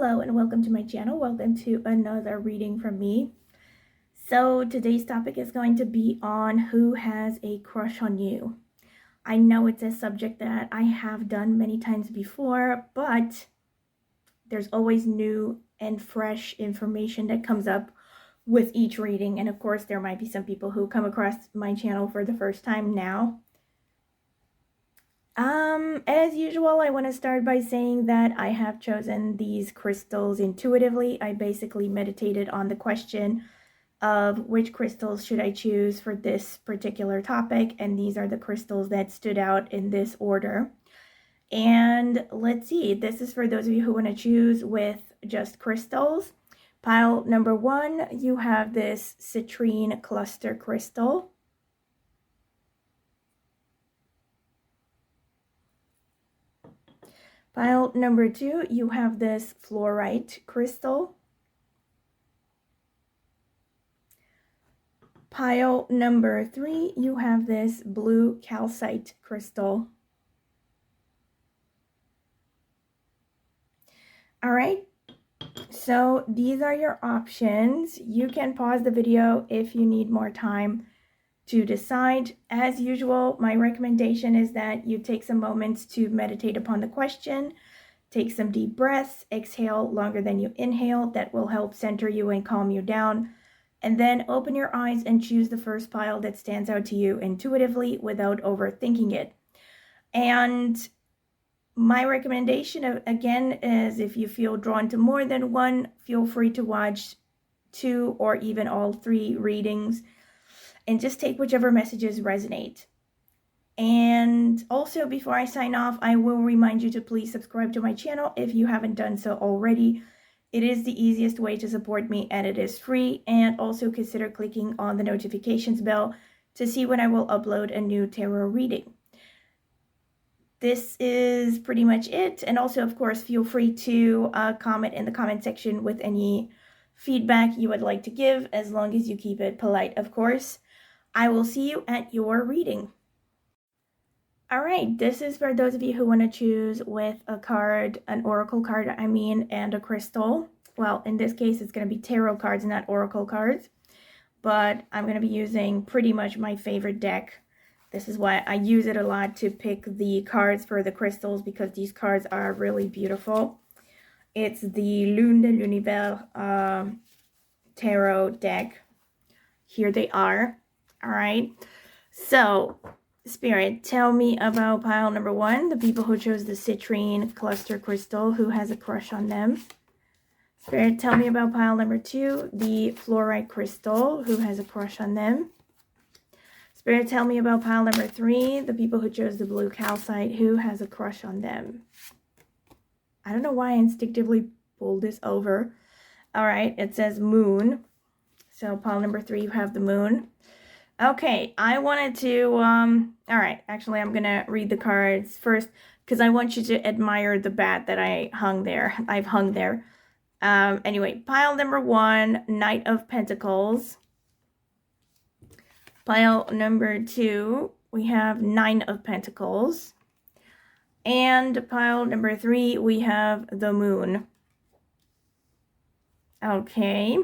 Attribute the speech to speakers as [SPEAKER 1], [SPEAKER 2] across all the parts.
[SPEAKER 1] Hello and welcome to my channel. Welcome to another reading from me. So today's topic is going to be on who has a crush on you. I know it's a subject that I have done many times before, but there's always new and fresh information that comes up with each reading. And of course, there might be some people who come across my channel for the first time now. As usual, I want to start by saying that I have chosen these crystals intuitively. I basically meditated on the question of which crystals should I choose for this particular topic, and these are the crystals that stood out in this order. And let's see, this is for those of you who want to choose with just crystals. Pile number 1, you have this citrine cluster crystal. Pile number 2, you have this fluorite crystal. Pile number 3, you have this blue calcite crystal. All right, so these are your options. You can pause the video if you need more time to decide. As usual, my recommendation is that you take some moments to meditate upon the question, take some deep breaths, exhale longer than you inhale. That will help center you and calm you down. And then open your eyes and choose the first pile that stands out to you intuitively without overthinking it. And my recommendation, again, is if you feel drawn to more than one, feel free to watch 2 or even all 3 readings and just take whichever messages resonate. And also, before I sign off, I will remind you to please subscribe to my channel if you haven't done so already. It is the easiest way to support me and it is free. And also consider clicking on the notifications bell to see when I will upload a new tarot reading. This is pretty much it. And also, of course, feel free to comment in the comment section with any feedback you would like to give, as long as you keep it polite, of course. I will see you at your reading. All right, this is for those of you who want to choose with a card, an oracle card, and a crystal. Well, in this case, it's going to be tarot cards, not oracle cards. But I'm going to be using pretty much my favorite deck. This is why I use it a lot to pick the cards for the crystals, because these cards are really beautiful. It's the Lune de l'Univers Tarot Deck. Here they are. All right. So, Spirit, tell me about pile number 1, the people who chose the citrine cluster crystal, who has a crush on them. Spirit, tell me about pile number 2, the fluorite crystal, who has a crush on them. Spirit, tell me about pile number 3, the people who chose the blue calcite, who has a crush on them. I don't know why I instinctively pulled this over. All right, it says moon. So pile number 3, you have the moon. Okay, I wanted to, all right, actually I'm going to read the cards first, because I want you to admire the bat that I've hung there. Anyway, pile number 1, Knight of Pentacles. Pile number 2, we have 9 of Pentacles. And pile number 3, we have the moon. Okay.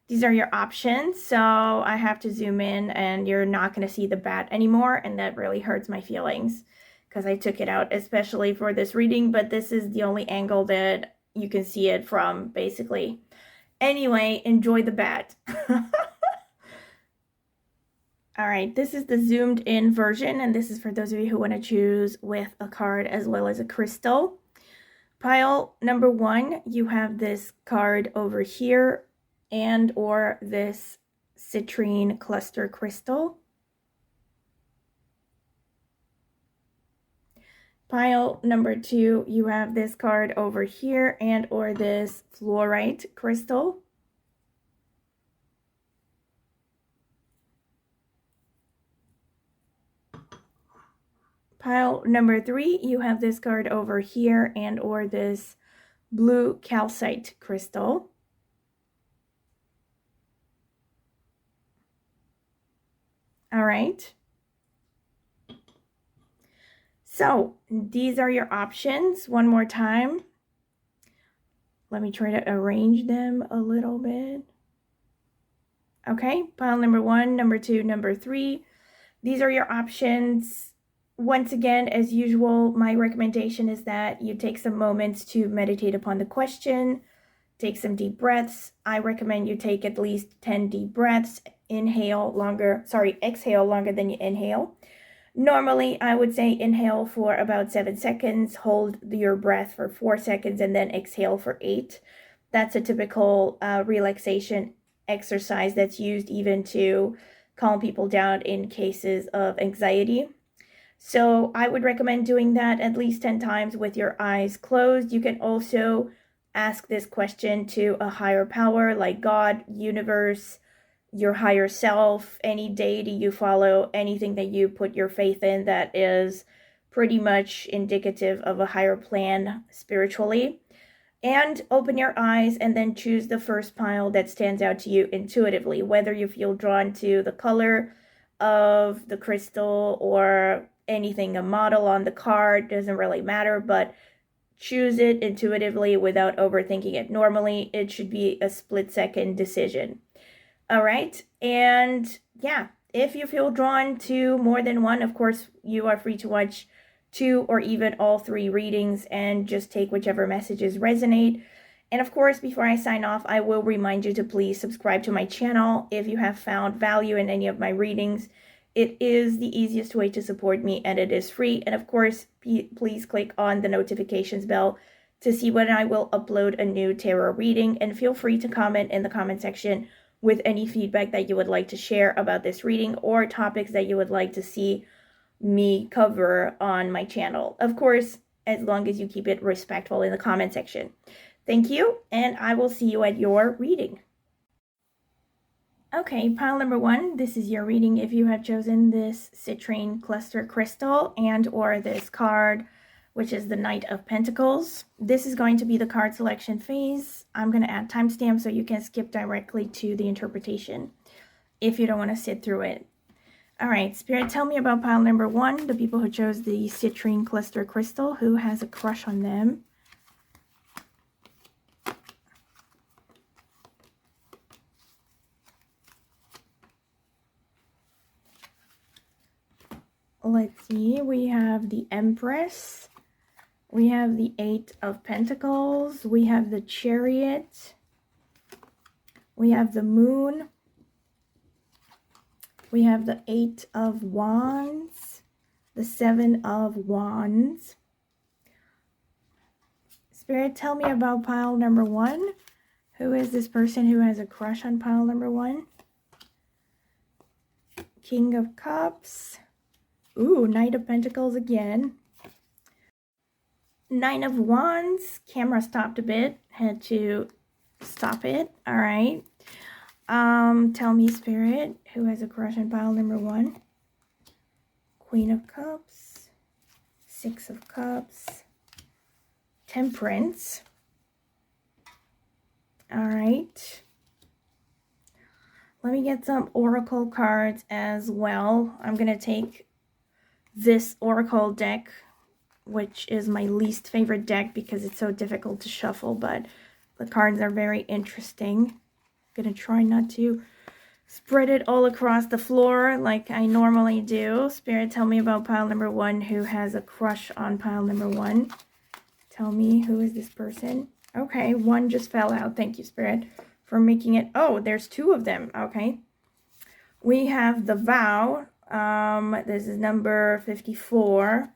[SPEAKER 1] These are your options, so I have to zoom in and you're not going to see the bat anymore, and that really hurts my feelings because I took it out especially for this reading, but this is the only angle that you can see it from, basically. Anyway, enjoy the bat. All right, this is the zoomed in version, and this is for those of you who want to choose with a card as well as a crystal. Pile number 1, you have this card over here, and or this citrine cluster crystal. Pile number 2, you have this card over here, and or this fluorite crystal. Pile number 3, you have this card over here, and or this blue calcite crystal. All right. So these are your options one more time. Let me try to arrange them a little bit. Okay, pile number 1, number 2, number 3. These are your options. Once again, as usual, my recommendation is that you take some moments to meditate upon the question, take some deep breaths. I recommend you take at least 10 deep breaths. Exhale longer than you inhale. Normally, I would say inhale for about 7 seconds, hold your breath for 4 seconds, and then exhale for 8. That's a typical relaxation exercise that's used even to calm people down in cases of anxiety. So I would recommend doing that at least 10 times with your eyes closed. You can also ask this question to a higher power like God, universe, your higher self, any deity you follow, anything that you put your faith in that is pretty much indicative of a higher plan spiritually. And open your eyes and then choose the first pile that stands out to you intuitively, whether you feel drawn to the color of the crystal or anything, a model on the card, doesn't really matter, but choose it intuitively without overthinking it. Normally, it should be a split-second decision. All right, and yeah, if you feel drawn to more than one, of course, you are free to watch 2 or even all 3 readings and just take whichever messages resonate. And of course, before I sign off, I will remind you to please subscribe to my channel if you have found value in any of my readings. It is the easiest way to support me and it is free. And of course, please click on the notifications bell to see when I will upload a new tarot reading, and feel free to comment in the comment section with any feedback that you would like to share about this reading or topics that you would like to see me cover on my channel. Of course, as long as you keep it respectful in the comment section. Thank you, and I will see you at your reading. Okay, pile number 1, this is your reading if you have chosen this citrine cluster crystal and or this card, which is the Knight of Pentacles. This is going to be the card selection phase. I'm going to add timestamps so you can skip directly to the interpretation if you don't want to sit through it. All right, Spirit, tell me about pile number 1, the people who chose the citrine cluster crystal, who has a crush on them. Let's see, we have the Empress, we have the 8 of Pentacles, we have the Chariot, we have the Moon, we have the 8 of Wands, the 7 of Wands. Spirit, tell me about pile number 1. Who is this person who has a crush on pile number 1? King of Cups. Ooh, Knight of Pentacles again. 9 of Wands. Camera stopped a bit. Had to stop it. All right. Tell me, Spirit, who has a crush on pile number 1? Queen of Cups. 6 of Cups. Temperance. All right. Let me get some oracle cards as well. I'm going to take this oracle deck, which is my least favorite deck because it's so difficult to shuffle, but the cards are very interesting. I'm going to try not to spread it all across the floor like I normally do. Spirit, tell me about pile number 1 who has a crush on pile number 1. Tell me, who is this person? Okay, 1 just fell out. Thank you, Spirit, for making it. Oh, there's 2 of them. Okay. We have the Vow. This is number 54.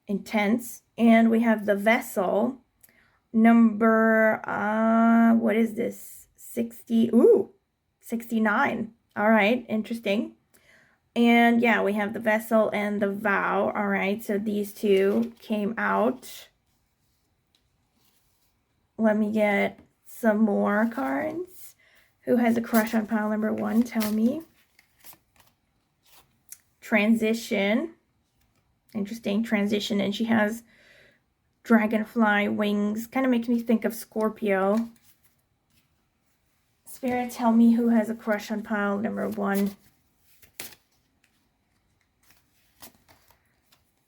[SPEAKER 1] Intense. And we have the Vessel. Number, what is this? 60. Ooh, 69. All right, interesting. And yeah, we have the Vessel and the Vow. All right, so these 2 came out. Let me get some more cards. Who has a crush on pile number 1? Tell me. Transition. Interesting, transition. And she has dragonfly wings. Kind of makes me think of Scorpio. Spirit, tell me who has a crush on pile number 1.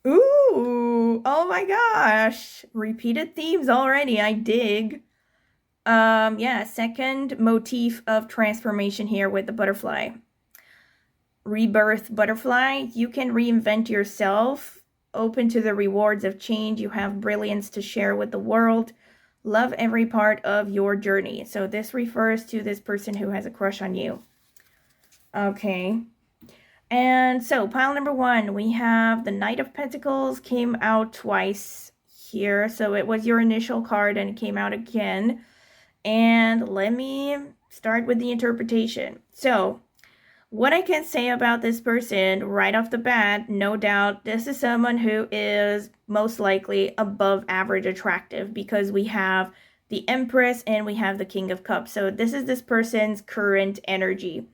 [SPEAKER 1] Ooh, Ooh, oh my gosh. Repeated themes already. I dig. Yeah, second motif of transformation here with the butterfly. Rebirth butterfly. You can reinvent yourself. Open to the rewards of change. You have brilliance to share with the world. Love every part of your journey. So this refers to this person who has a crush on you. Okay. And so pile number 1, we have the Knight of Pentacles came out twice here. So it was your initial card and it came out again. And let me start with the interpretation. So what I can say about this person right off the bat, no doubt, this is someone who is most likely above average attractive because we have the Empress and we have the King of Cups. So this is this person's current energy.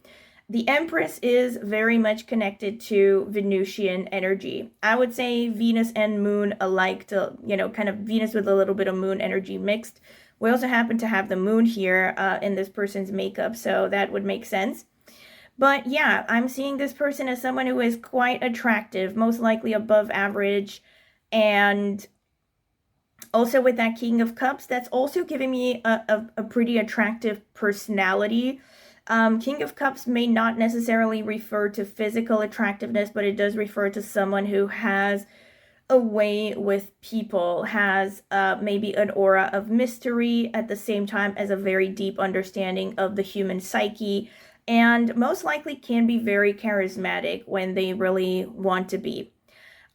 [SPEAKER 1] The Empress is very much connected to Venusian energy. I would say Venus and Moon alike, to, kind of Venus with a little bit of Moon energy mixed. We also happen to have the Moon here in this person's makeup, so that would make sense. But yeah, I'm seeing this person as someone who is quite attractive, most likely above average, and also with that King of Cups, that's also giving me a pretty attractive personality. King of Cups may not necessarily refer to physical attractiveness, but it does refer to someone who has a way with people, has maybe an aura of mystery at the same time as a very deep understanding of the human psyche, and most likely can be very charismatic when they really want to be.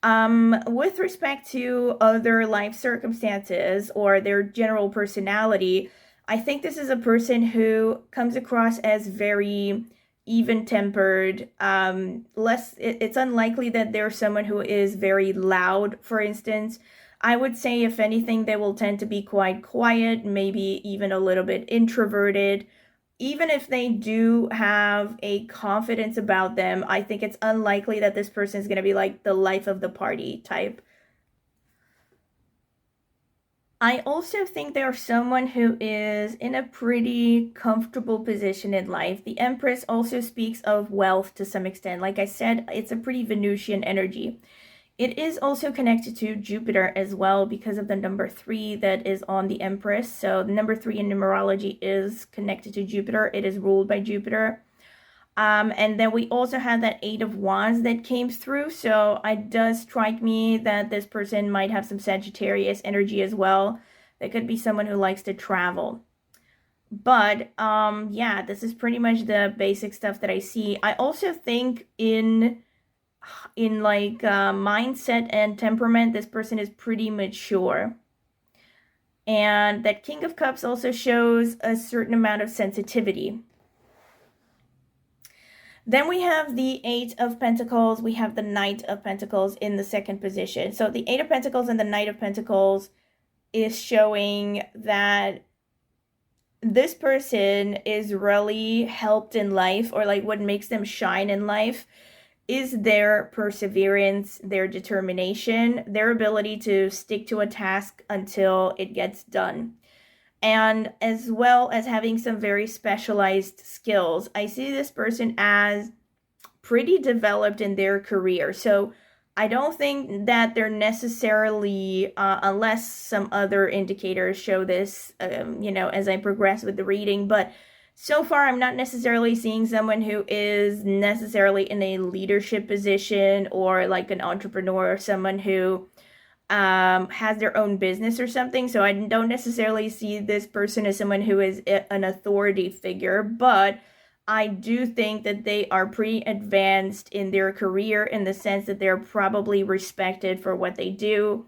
[SPEAKER 1] With respect to other life circumstances or their general personality, I think this is a person who comes across as very even-tempered. It's unlikely that they're someone who is very loud, for instance. I would say, if anything, they will tend to be quite quiet, maybe even a little bit introverted. Even if they do have a confidence about them, I think it's unlikely that this person is going to be like the life of the party type. I also think they're someone who is in a pretty comfortable position in life. The Empress also speaks of wealth to some extent. Like I said, it's a pretty Venusian energy. It is also connected to Jupiter as well because of the number 3 that is on the Empress. So the number 3 in numerology is connected to Jupiter. It is ruled by Jupiter. And then we also had that 8 of Wands that came through. So it does strike me that this person might have some Sagittarius energy as well. That could be someone who likes to travel. But yeah, this is pretty much the basic stuff that I see. I also think in like mindset and temperament, this person is pretty mature. And that King of Cups also shows a certain amount of sensitivity. Then we have the 8 of Pentacles. We have the Knight of Pentacles in the second position. So the 8 of Pentacles and the Knight of Pentacles is showing that this person is really helped in life, or like what makes them shine in life is their perseverance, their determination, their ability to stick to a task until it gets done. And as well as having some very specialized skills. I see this person as pretty developed in their career. So I don't think that they're necessarily, unless some other indicators show this, as I progress with the reading. But so far, I'm not necessarily seeing someone who is necessarily in a leadership position or like an entrepreneur or someone who has their own business or something. So I don't necessarily see this person as someone who is an authority figure, but I do think that they are pretty advanced in their career in the sense that they're probably respected for what they do.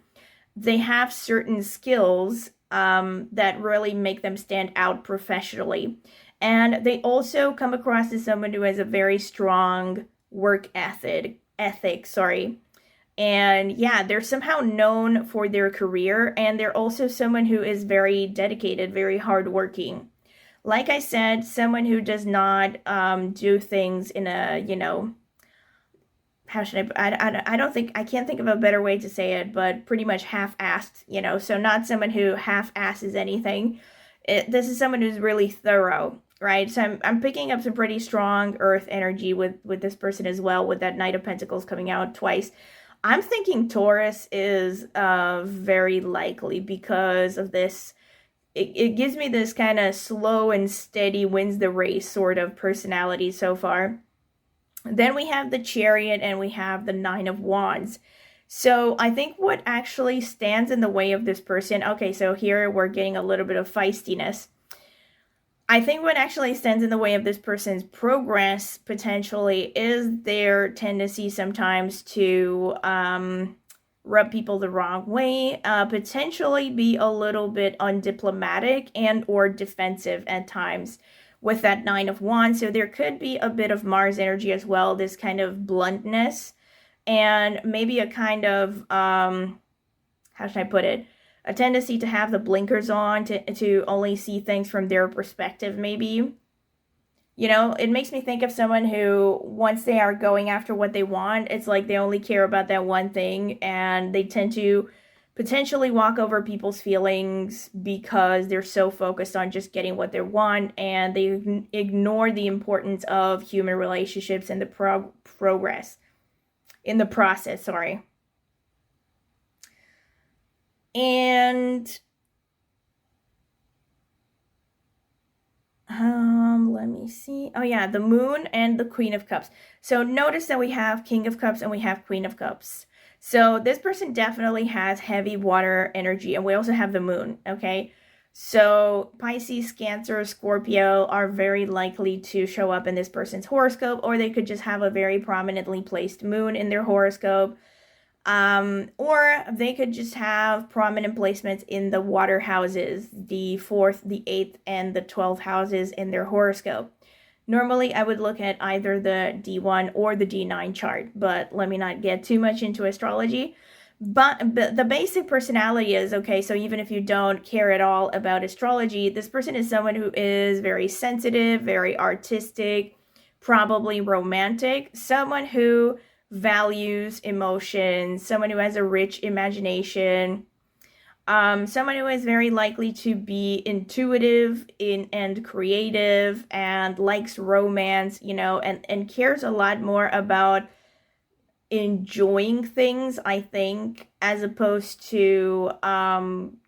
[SPEAKER 1] They have certain skills that really make them stand out professionally. And they also come across as someone who has a very strong work ethic. And yeah, they're somehow known for their career, and they're also someone who is very dedicated, very hardworking. Like I said, someone who does not do things in a, how should I don't think, I can't think of a better way to say it, but pretty much half-assed, so not someone who half-asses anything. This is someone who's really thorough, right? So I'm picking up some pretty strong earth energy with this person as well, with that Knight of Pentacles coming out twice. I'm thinking Taurus is very likely because of this. It gives me this kind of slow and steady wins the race sort of personality so far. Then we have the Chariot and we have the Nine of Wands. So I think what actually stands in the way of this person, okay, so here we're getting a little bit of feistiness. I think what actually stands in the way of this person's progress potentially is their tendency sometimes to rub people the wrong way, potentially be a little bit undiplomatic and or defensive at times with that Nine of Wands. So there could be a bit of Mars energy as well, this kind of bluntness and maybe a kind of, how should I put it? A tendency to have the blinkers on, to only see things from their perspective, maybe. You know, it makes me think of someone who, once they are going after what they want, it's like they only care about that one thing, and they tend to potentially walk over people's feelings because they're so focused on just getting what they want, and they ignore the importance of human relationships and the progress in the process, sorry. And let me see. Oh yeah, the Moon and the Queen of Cups. So notice that we have King of Cups and we have Queen of Cups. So this person definitely has heavy water energy, and we also have the Moon, okay? So Pisces, Cancer, Scorpio are very likely to show up in this person's horoscope, or they could just have a very prominently placed Moon in their horoscope. Or they could just have prominent placements in the water houses, the 4th, the 8th, and the 12th houses in their horoscope. Normally, I would look at either the D1 or the D9 chart, but let me not get too much into astrology. But the basic personality is, okay, so even if you don't care at all about astrology, this person is someone who is very sensitive, very artistic, probably romantic, someone who values emotions, someone who has a rich imagination, someone who is very likely to be intuitive and creative and likes romance, you know, and cares a lot more about enjoying things, I think, as opposed to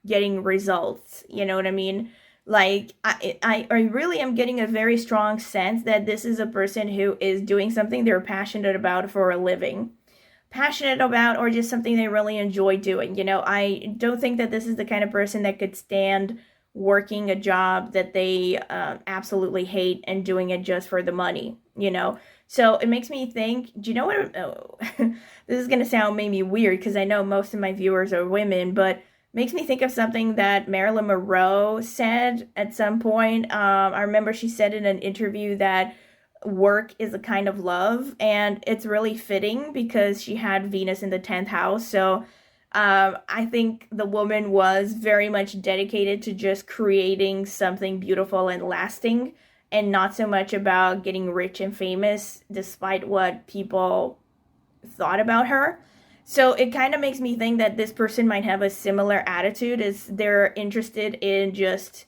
[SPEAKER 1] getting results, you know what I mean? Like, I really am getting a very strong sense that this is a person who is doing something they're passionate about for a living. Passionate about, or just something they really enjoy doing. You know, I don't think that this is the kind of person that could stand working a job that they absolutely hate and doing it just for the money, you know? So it makes me think, do you know what? Oh, this is going to sound maybe weird because I know most of my viewers are women, but makes me think of something that Marilyn Monroe said at some point. I remember she said in an interview that work is a kind of love, and it's really fitting because she had Venus in the 10th house. So I think the woman was very much dedicated to just creating something beautiful and lasting, and not so much about getting rich and famous, despite what people thought about her. So it kind of makes me think that this person might have a similar attitude, as they're interested in just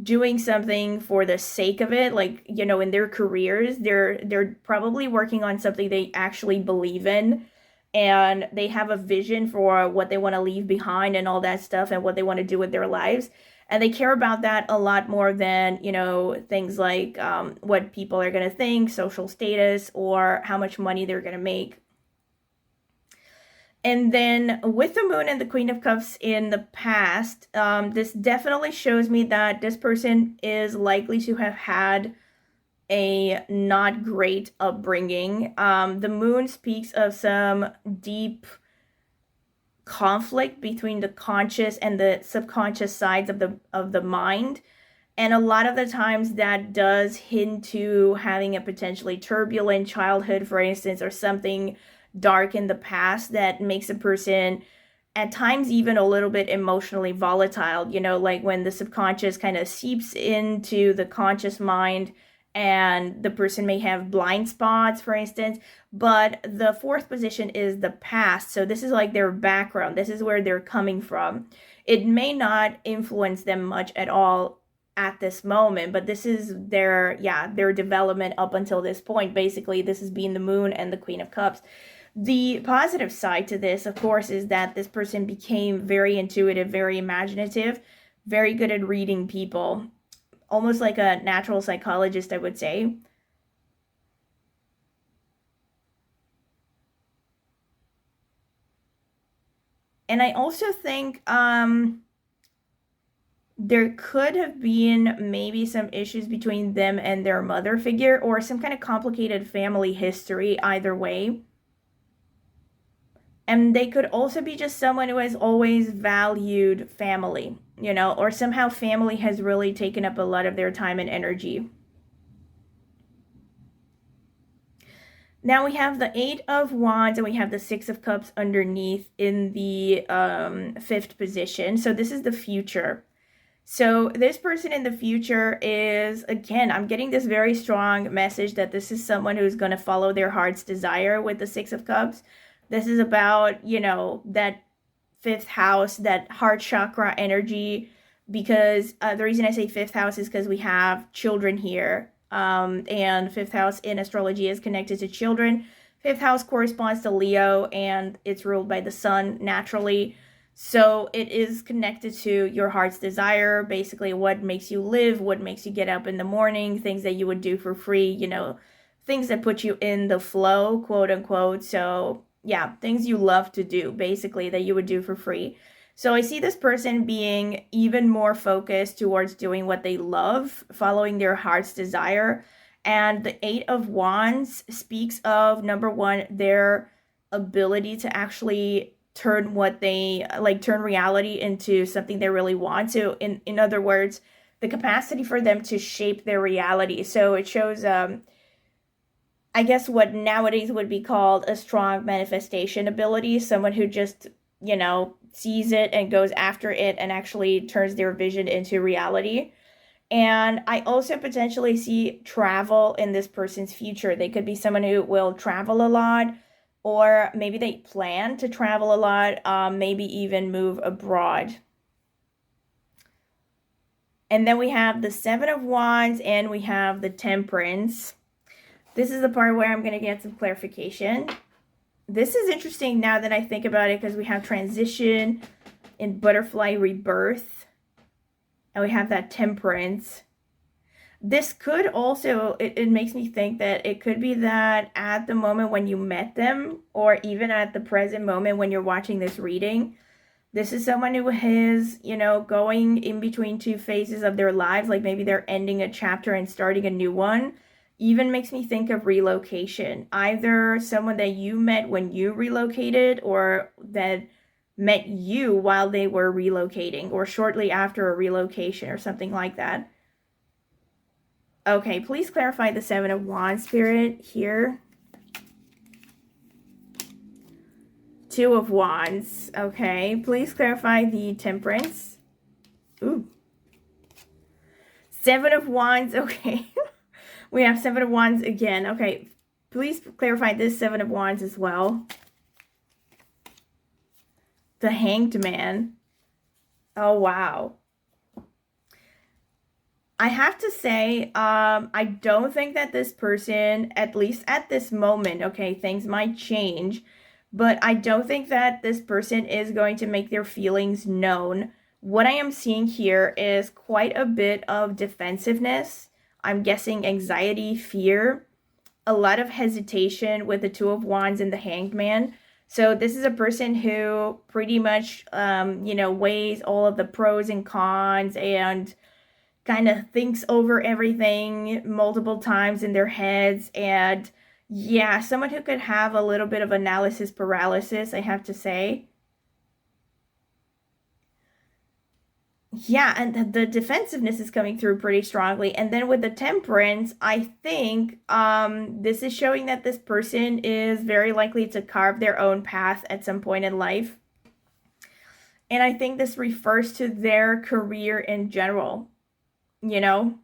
[SPEAKER 1] doing something for the sake of it. Like, you know, in their careers, they're probably working on something they actually believe in, and they have a vision for what they want to leave behind and all that stuff, and what they want to do with their lives. And they care about that a lot more than, you know, things like what people are going to think, social status, or how much money they're going to make. And then with the Moon and the Queen of Cups in the past, this definitely shows me that this person is likely to have had a not great upbringing. The Moon speaks of some deep conflict between the conscious and the subconscious sides of the mind. And a lot of the times that does hint to having a potentially turbulent childhood, for instance, or something dark in the past that makes a person at times even a little bit emotionally volatile, you know, like when the subconscious kind of seeps into the conscious mind, and the person may have blind spots, for instance. But the 4th position is the past, so this is like their background, this is where they're coming from. It may not influence them much at all at this moment, but this is their development up until this point. Basically, this has been the Moon and the Queen of Cups. The positive side to this, of course, is that this person became very intuitive, very imaginative, very good at reading people, almost like a natural psychologist, I would say. And I also think there could have been maybe some issues between them and their mother figure, or some kind of complicated family history, either way. And they could also be just someone who has always valued family, you know, or somehow family has really taken up a lot of their time and energy. Now we have the Eight of Wands and we have the Six of Cups underneath in the 5th position. So this is the future. So this person in the future is, again, I'm getting this very strong message that this is someone who's going to follow their heart's desire with the Six of Cups. This is about, you know, that 5th house, that heart chakra energy, because the reason I say 5th house is because we have children here. And 5th house in astrology is connected to children. 5th house corresponds to Leo, and it's ruled by the sun naturally. So it is connected to your heart's desire, basically what makes you live, what makes you get up in the morning, things that you would do for free, you know, things that put you in the flow, quote unquote. So yeah, things you love to do, basically, that you would do for free. So I see this person being even more focused towards doing what they love, following their heart's desire. And the Eight of Wands speaks of, number one, their ability to actually turn what they like, turn reality into something they really want. So in other words, the capacity for them to shape their reality. So it shows I guess what nowadays would be called a strong manifestation ability, someone who just, you know, sees it and goes after it and actually turns their vision into reality. And I also potentially see travel in this person's future. They could be someone who will travel a lot, or maybe they plan to travel a lot, maybe even move abroad. And then we have the Seven of Wands and we have the Temperance. This is the part where I'm going to get some clarification. This is interesting now that I think about it, because we have transition and butterfly rebirth, and we have that Temperance. This could also, it makes me think that it could be that at the moment when you met them, or even at the present moment when you're watching this reading, this is someone who is, you know, going in between two phases of their lives. Like maybe they're ending a chapter and starting a new one. Even makes me think of relocation. Either someone that you met when you relocated, or that met you while they were relocating, or shortly after a relocation, or something like that. Okay, please clarify the Seven of Wands, Spirit, here. Two of Wands. Okay, please clarify the Temperance. Ooh. Seven of Wands, okay. We have Seven of Wands again. Okay, please clarify this Seven of Wands as well. The Hanged Man. Oh, wow. I have to say, I don't think that this person, at least at this moment, okay, things might change, but I don't think that this person is going to make their feelings known. What I am seeing here is quite a bit of defensiveness. I'm guessing anxiety, fear, a lot of hesitation with the Two of Wands and the Hanged Man. So this is a person who pretty much, you know, weighs all of the pros and cons and kind of thinks over everything multiple times in their heads. And yeah, someone who could have a little bit of analysis paralysis, I have to say. Yeah, and the defensiveness is coming through pretty strongly. And then with the Temperance, I think this is showing that this person is very likely to carve their own path at some point in life. And I think this refers to their career in general, you know,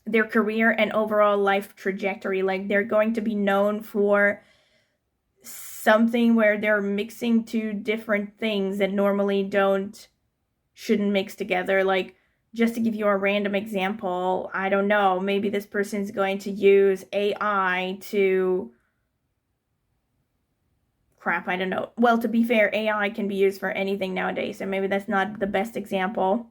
[SPEAKER 1] their career and overall life trajectory. Like they're going to be known for something where they're mixing two different things that normally shouldn't mix together. Like, just to give you a random example, I don't know, maybe this person's going to use AI to crap, I don't know. Well, to be fair, AI can be used for anything nowadays, so maybe that's not the best example.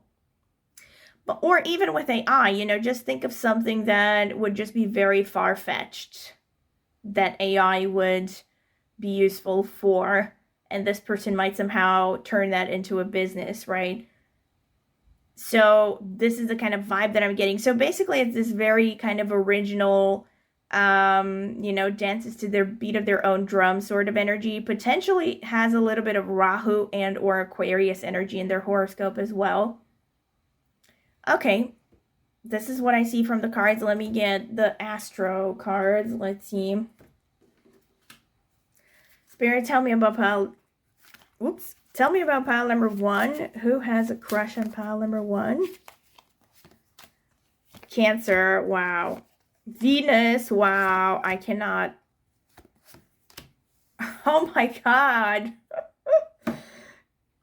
[SPEAKER 1] But, or even with AI, you know, just think of something that would just be very far-fetched that AI would be useful for, and this person might somehow turn that into a business, right? So this is the kind of vibe that I'm getting. So basically it's this very kind of original, you know, dances to their beat of their own drum sort of energy. Potentially has a little bit of Rahu and or Aquarius energy in their horoscope as well. Okay, this is what I see from the cards. Let me get the Astro cards. Let's see. Spirit, tell me about pile. Whoops. Tell me about pile number 1. Who has a crush on pile number 1? Cancer. Wow. Venus. Wow. I cannot. Oh my God.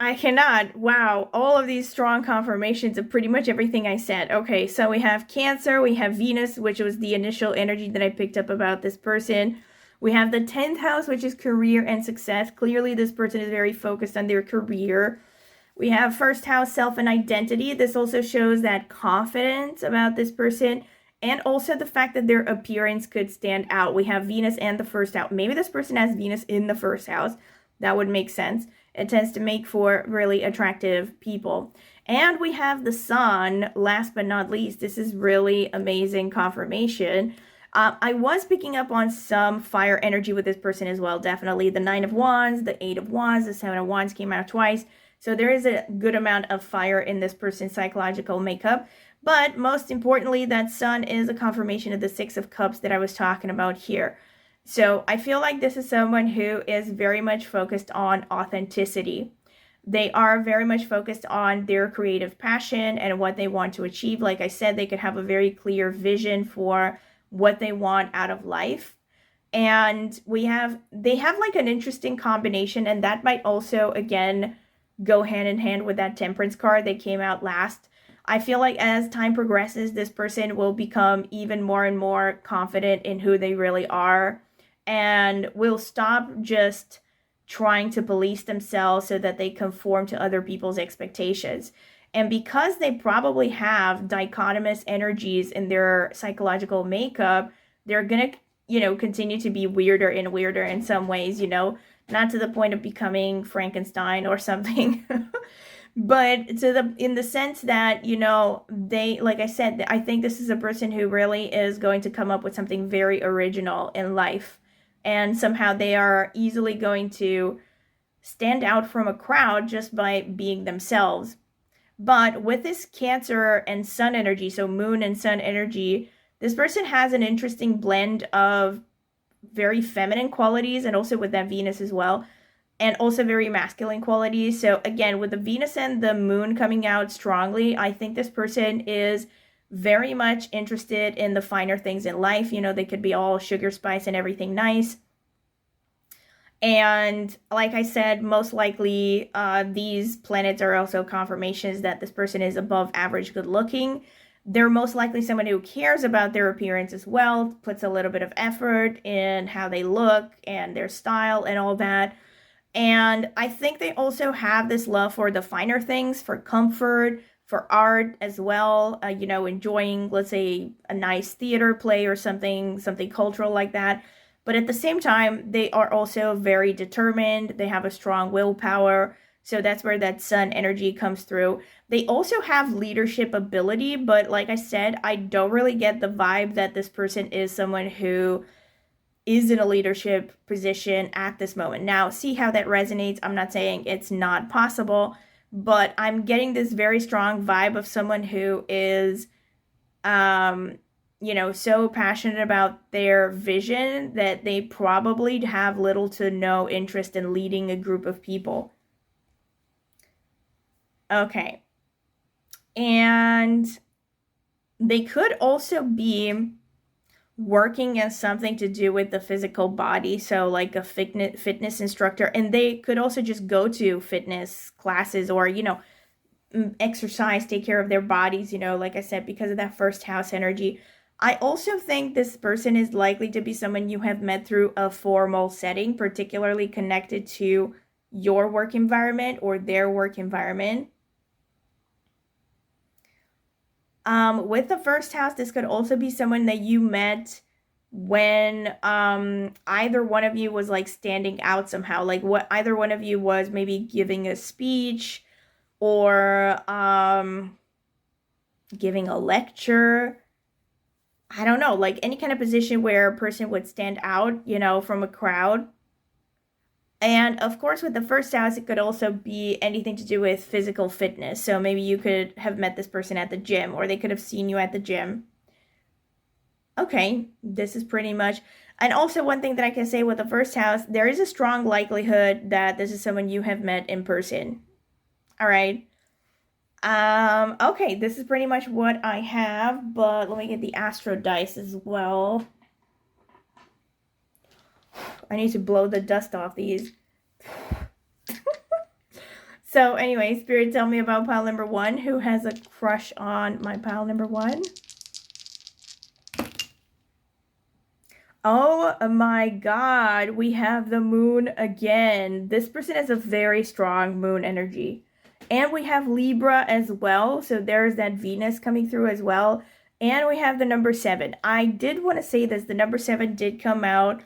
[SPEAKER 1] I cannot. Wow. All of these strong confirmations of pretty much everything I said. Okay, so we have Cancer. We have Venus, which was the initial energy that I picked up about this person. We have the 10th house, which is career and success. Clearly, this person is very focused on their career. We have first house, self and identity. This also shows that confidence about this person and also the fact that their appearance could stand out. We have Venus and the first house. Maybe this person has Venus in the first house. That would make sense. It tends to make for really attractive people. And we have the sun, last but not least. This is really amazing confirmation. I was picking up on some fire energy with this person as well, definitely. The 9 of Wands, the 8 of Wands, the 7 of Wands came out twice. So there is a good amount of fire in this person's psychological makeup. But most importantly, that sun is a confirmation of the 6 of Cups that I was talking about here. So I feel like this is someone who is very much focused on authenticity. They are very much focused on their creative passion and what they want to achieve. Like I said, they could have a very clear vision for what they want out of life. And they have like an interesting combination, and that might also, again, go hand in hand with that Temperance card that came out last. I feel like as time progresses, this person will become even more and more confident in who they really are and will stop just trying to police themselves so that they conform to other people's expectations. And because they probably have dichotomous energies in their psychological makeup, they're going to, you know, continue to be weirder and weirder in some ways, you know, not to the point of becoming Frankenstein or something, but in the sense that, you know, they, like I said, I think this is a person who really is going to come up with something very original in life. And somehow they are easily going to stand out from a crowd just by being themselves. But with this Cancer and Sun energy, so Moon and Sun energy, this person has an interesting blend of very feminine qualities and also with that Venus as well, and also very masculine qualities. So again, with the Venus and the Moon coming out strongly, I think this person is very much interested in the finer things in life. You know, they could be all sugar spice and everything nice. And like I said, most likely these planets are also confirmations that this person is above average good looking. They're most likely someone who cares about their appearance as well, puts a little bit of effort in how they look and their style and all that. And I think they also have this love for the finer things, for comfort, for art as well, you know, enjoying, let's say, a nice theater play or something cultural like that. But at the same time, they are also very determined. They have a strong willpower. So that's where that Sun energy comes through. They also have leadership ability, but like I said, I don't really get the vibe that this person is someone who is in a leadership position at this moment. Now, see how that resonates. I'm not saying it's not possible, but I'm getting this very strong vibe of someone who is, you know, so passionate about their vision that they probably have little to no interest in leading a group of people. Okay. And they could also be working as something to do with the physical body, so like a fitness instructor, and they could also just go to fitness classes or, you know, exercise, take care of their bodies, you know, like I said, because of that first house energy. I also think this person is likely to be someone you have met through a formal setting, particularly connected to your work environment or their work environment. With the first house, this could also be someone that you met when either one of you was like standing out somehow, like what either one of you was maybe giving a speech or giving a lecture. I don't know, like any kind of position where a person would stand out, you know, from a crowd. And of course, with the first house, it could also be anything to do with physical fitness. So maybe you could have met this person at the gym, or they could have seen you at the gym. Okay, this is pretty much. And also, one thing that I can say with the first house, there is a strong likelihood that this is someone you have met in person. All right. Okay, this is pretty much what I have, but let me get the Astro dice as well. I need to blow the dust off these. So anyway, Spirit, tell me about pile number 1. Who has a crush on my pile number 1? Oh my god, we have the moon again. This person has a very strong moon energy. And we have Libra as well, so there's that Venus coming through as well. And we have the number 7. I did want to say this, the number 7 did come out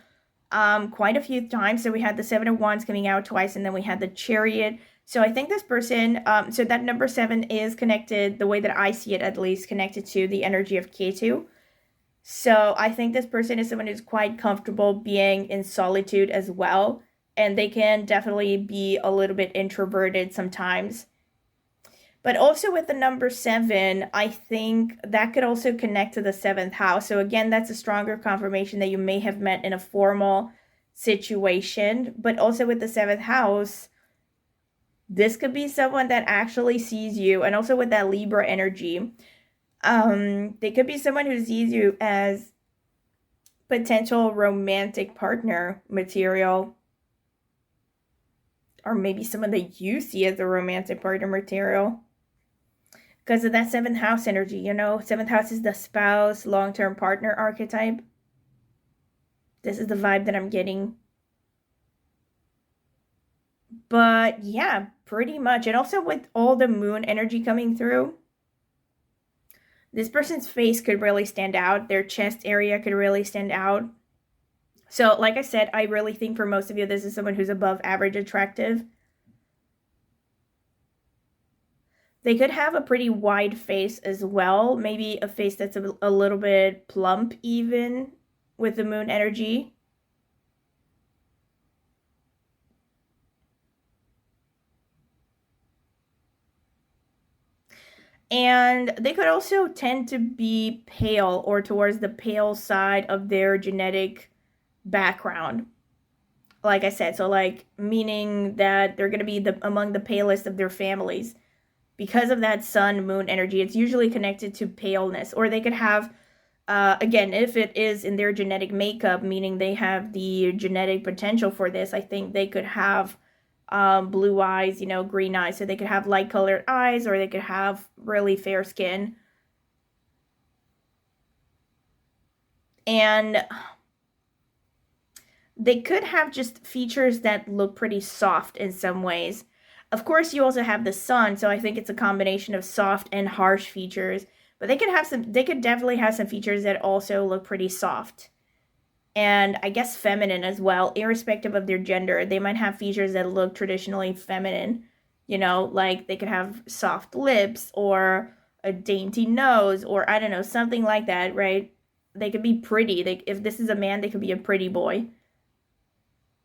[SPEAKER 1] quite a few times. So we had the 7 of Wands coming out twice, and then we had the Chariot. So I think this person, so that number 7 is connected, the way that I see it at least, connected to the energy of Ketu. So I think this person is someone who's quite comfortable being in solitude as well. And they can definitely be a little bit introverted sometimes. But also with the number 7, I think that could also connect to the 7th house. So again, that's a stronger confirmation that you may have met in a formal situation. But also with the 7th house, this could be someone that actually sees you. And also with that Libra energy, they could be someone who sees you as potential romantic partner material. Or maybe someone that you see as a romantic partner material. Because of that 7th house energy, you know, 7th house is the spouse, long-term partner archetype. This is the vibe that I'm getting. But yeah, pretty much. And also with all the moon energy coming through, this person's face could really stand out. Their chest area could really stand out. So like I said, I really think for most of you, this is someone who's above average attractive. They could have a pretty wide face as well. Maybe a face that's a little bit plump even with the moon energy. And they could also tend to be pale or towards the pale side of their genetic background. Like I said, so like meaning that they're going to be among the palest of their families. Because of that sun moon energy, it's usually connected to paleness. Or they could have, again, if it is in their genetic makeup, meaning they have the genetic potential for this, I think they could have blue eyes, you know, green eyes. So they could have light colored eyes, or they could have really fair skin. And they could have just features that look pretty soft in some ways. Of course, you also have the sun, so I think it's a combination of soft and harsh features. But they could definitely have some features that also look pretty soft. And I guess feminine as well, irrespective of their gender. They might have features that look traditionally feminine. You know, like they could have soft lips or a dainty nose or I don't know, something like that, right? They could be pretty. If this is a man, they could be a pretty boy.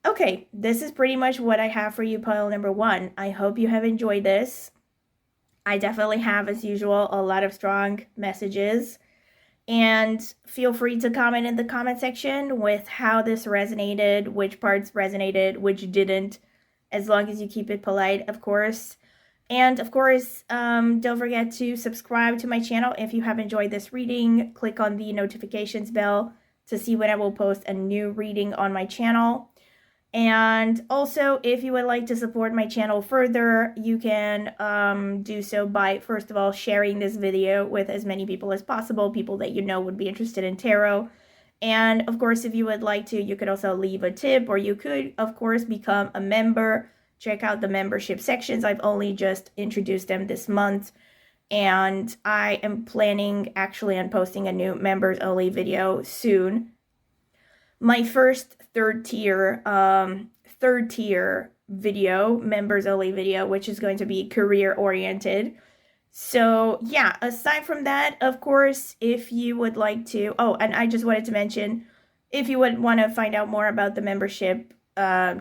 [SPEAKER 1] Okay, this is pretty much what I have for you, pile number 1. I hope you have enjoyed this. I definitely have, as usual, a lot of strong messages. And feel free to comment in the comment section with how this resonated, which parts resonated, which didn't, as long as you keep it polite, of course. And of course, don't forget to subscribe to my channel if you have enjoyed this reading. Click on the notifications bell to see when I will post a new reading on my channel. And also, if you would like to support my channel further, you can do so by, first of all, sharing this video with as many people as possible, people that you know would be interested in tarot. And of course, if you would like to, you could also leave a tip, or you could, of course, become a member. Check out the membership sections. I've only just introduced them this month. And I am planning actually on posting a new members only video soon. My first third tier video, members only video, which is going to be career oriented. So yeah, aside from that, of course, if you would like to, oh, and I just wanted to mention, if you would want to find out more about the membership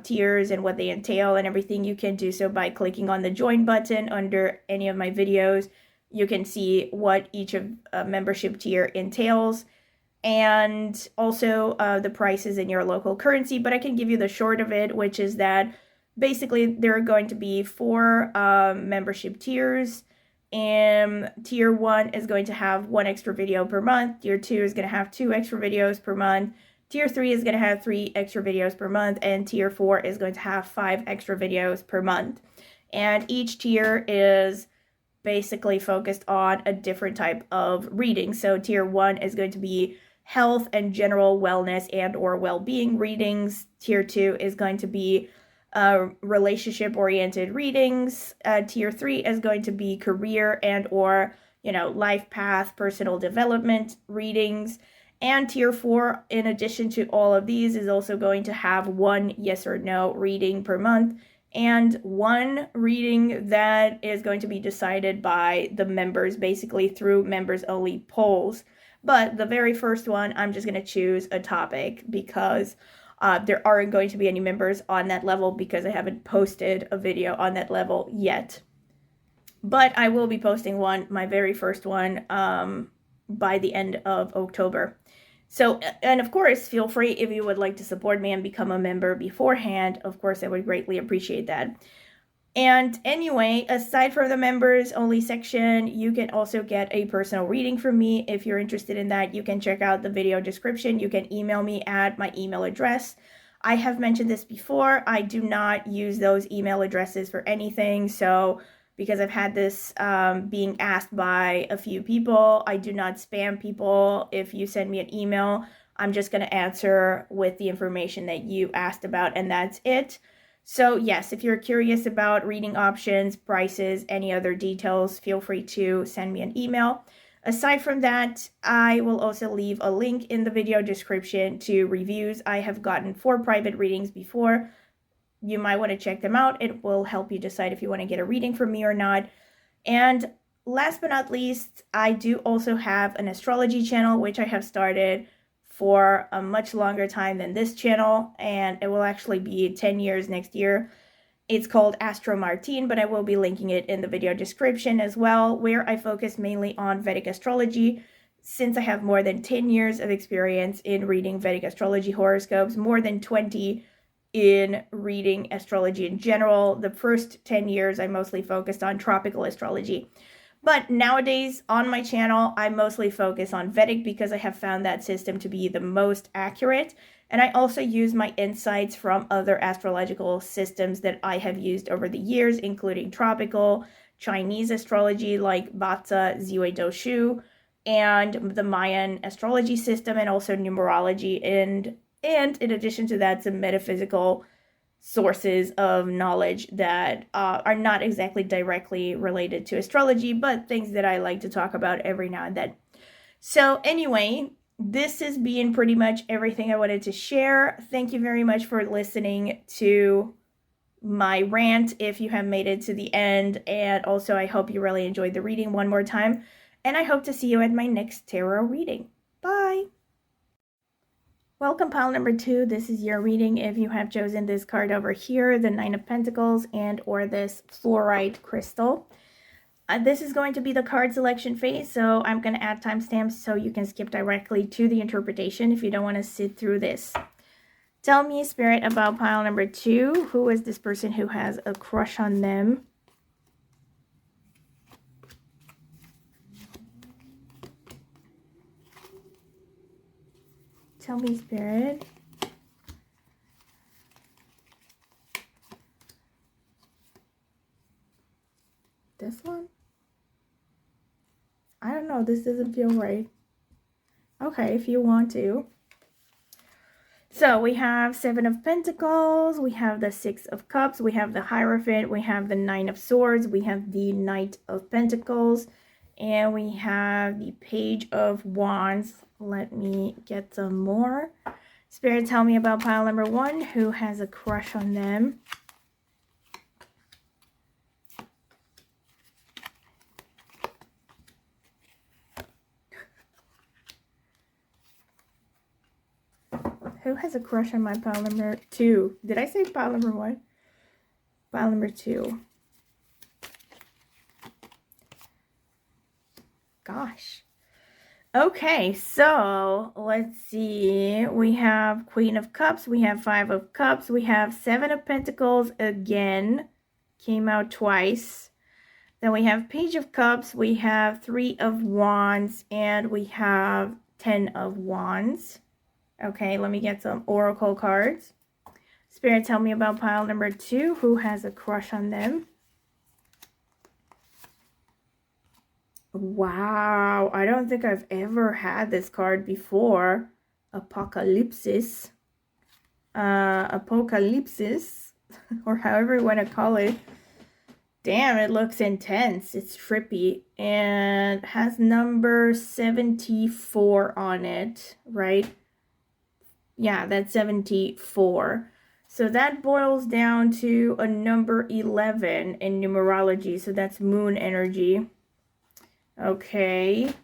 [SPEAKER 1] tiers and what they entail and everything, you can do so by clicking on the join button under any of my videos. You can see what each of membership tier entails, and also the prices in your local currency. But I can give you the short of it, which is that basically there are going to be 4 membership tiers. And tier 1 is going to have 1 extra video per month. Tier 2 is going to have 2 extra videos per month. Tier 3 is going to have 3 extra videos per month. And tier 4 is going to have 5 extra videos per month. And each tier is basically focused on a different type of reading. So tier 1 is going to be health and general wellness and or well-being readings. Tier 2 is going to be relationship-oriented readings. Tier 3 is going to be career and or, life path, personal development readings. And tier 4, in addition to all of these, is also going to have 1 yes or no reading per month, and 1 reading that is going to be decided by the members, basically through members only polls. But the very first one, I'm just going to choose a topic because there aren't going to be any members on that level because I haven't posted a video on that level yet. But I will be posting my very first one, by the end of October. So, and of course, feel free if you would like to support me and become a member beforehand. Of course, I would greatly appreciate that. And anyway, aside from the members only section, you can also get a personal reading from me. If you're interested in that, you can check out the video description. You can email me at my email address. I have mentioned this before. I do not use those email addresses for anything. So because I've had this being asked by a few people, I do not spam people. If you send me an email, I'm just going to answer with the information that you asked about, and that's it. So yes, if you're curious about reading options, prices, any other details, feel free to send me an email. Aside from that, I will also leave a link in the video description to reviews. I have gotten 4 private readings before. You might want to check them out. It will help you decide if you want to get a reading from me or not. And last but not least, I do also have an astrology channel, which I have started for a much longer time than this channel, and it will actually be 10 years next year. It's called Astro Martine, but I will be linking it in the video description as well, where I focus mainly on Vedic astrology. Since I have more than 10 years of experience in reading Vedic astrology horoscopes, more than 20 in reading astrology in general. The first 10 years, I mostly focused on tropical astrology. But nowadays, on my channel, I mostly focus on Vedic because I have found that system to be the most accurate. And I also use my insights from other astrological systems that I have used over the years, including tropical, Chinese astrology like Batsa, Ziwei Doshu, and the Mayan astrology system, and also numerology, and in addition to that, some metaphysical sources of knowledge that are not exactly directly related to astrology, but things that I like to talk about every now and then. So anyway, this has been pretty much everything I wanted to share. Thank you very much for listening to my rant if you have made it to the end. And also, I hope you really enjoyed the reading one more time. And I hope to see you at my next tarot reading. Bye! Welcome, pile number 2. This is your reading if you have chosen this card over here, the 9 of Pentacles, and or this fluorite crystal. This is going to be the card selection phase, so I'm going to add timestamps so you can skip directly to the interpretation if you don't want to sit through this. Tell me, Spirit, about pile number 2. Who is this person who has a crush on them? Tell me, Spirit. This one? I don't know. This doesn't feel right. Okay, if you want to. So we have 7 of Pentacles, we have the 6 of Cups, we have the Hierophant, we have the 9 of Swords, we have the Knight of Pentacles, and we have the Page of Wands. Let me get some more. Spirit, tell me about pile number 1. Who has a crush on them? Who has a crush on my pile number 2? Did I say pile number 1? Pile number 2. Gosh. Okay, so let's see. We have Queen of Cups. We have 5 of Cups. We have 7 of Pentacles again. Came out twice. Then we have Page of Cups. We have 3 of Wands. And we have 10 of Wands. Okay, let me get some Oracle cards. Spirit, tell me about pile number 2. Who has a crush on them? Wow, I don't think I've ever had this card before. Apocalypsis. Apocalypsis, or however you want to call it. Damn, it looks intense. It's trippy. And has number 74 on it, right? Yeah, that's 74. So that boils down to a number 11 in numerology. So that's moon energy. Okay.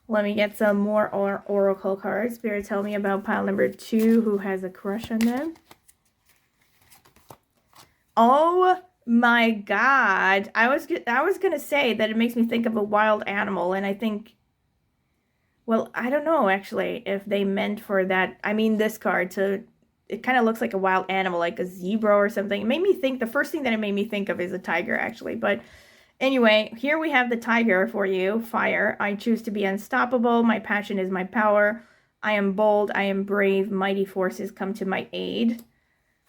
[SPEAKER 1] Let me get some more oracle cards. Spirit, tell me about pile number 2. Who has a crush on them? Oh my God. I was going to say that it makes me think of a wild animal. And I think... Well, I don't know, actually, if they meant for that. I mean, this card, it kind of looks like a wild animal, like a zebra or something. It made me think, the first thing that it made me think of is a tiger, actually. But anyway, here we have the tiger for you. Fire. I choose to be unstoppable. My passion is my power. I am bold. I am brave. Mighty forces come to my aid.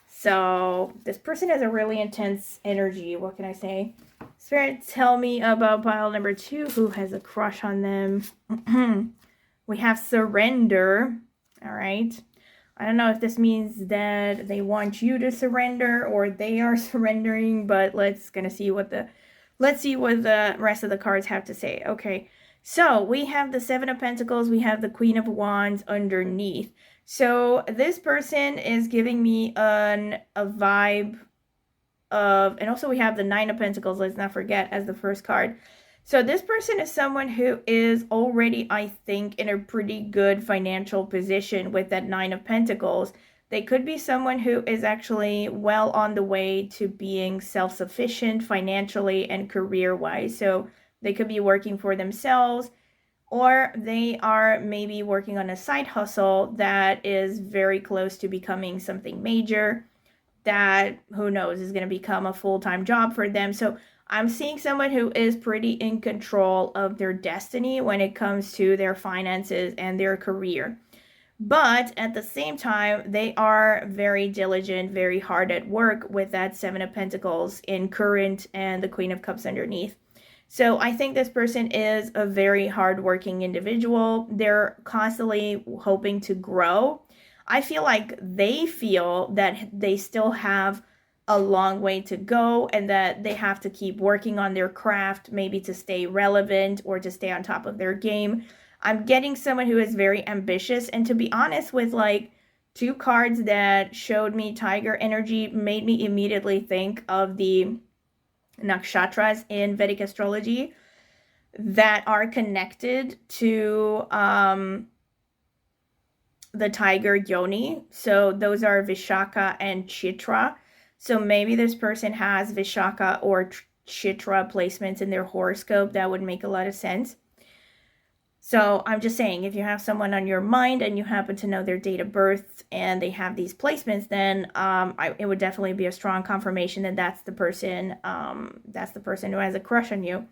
[SPEAKER 1] So this person has a really intense energy. What can I say? Spirit, tell me about pile number 2. Who has a crush on them? We have surrender. All right. I don't know if this means that they want you to surrender or they are surrendering, but let's see what the rest of the cards have to say. Okay. So we have the 7 of Pentacles. We have the Queen of Wands underneath. So this person is giving me a vibe of, and also we have the 9 of Pentacles, let's not forget, as the first card. So this person is someone who is already, I think, in a pretty good financial position with that 9 of Pentacles. They could be someone who is actually well on the way to being self-sufficient financially and career-wise. So they could be working for themselves, or they are maybe working on a side hustle that is very close to becoming something major that, who knows, is going to become a full-time job for them. So I'm seeing someone who is pretty in control of their destiny when it comes to their finances and their career. But at the same time, they are very diligent, very hard at work with that 7 of Pentacles in current and the Queen of Cups underneath. So I think this person is a very hardworking individual. They're constantly hoping to grow. I feel like they feel that they still have a long way to go and that they have to keep working on their craft, maybe to stay relevant or to stay on top of their game. I'm getting someone who is very ambitious, and to be honest, with like 2 cards that showed me tiger energy, made me immediately think of the nakshatras in Vedic astrology that are connected to the tiger yoni. So those are Vishaka and Chitra. So maybe this person has Vishaka or Chitra placements in their horoscope. That would make a lot of sense. So I'm just saying, if you have someone on your mind and you happen to know their date of birth and they have these placements, then it would definitely be a strong confirmation that that's the person who has a crush on you.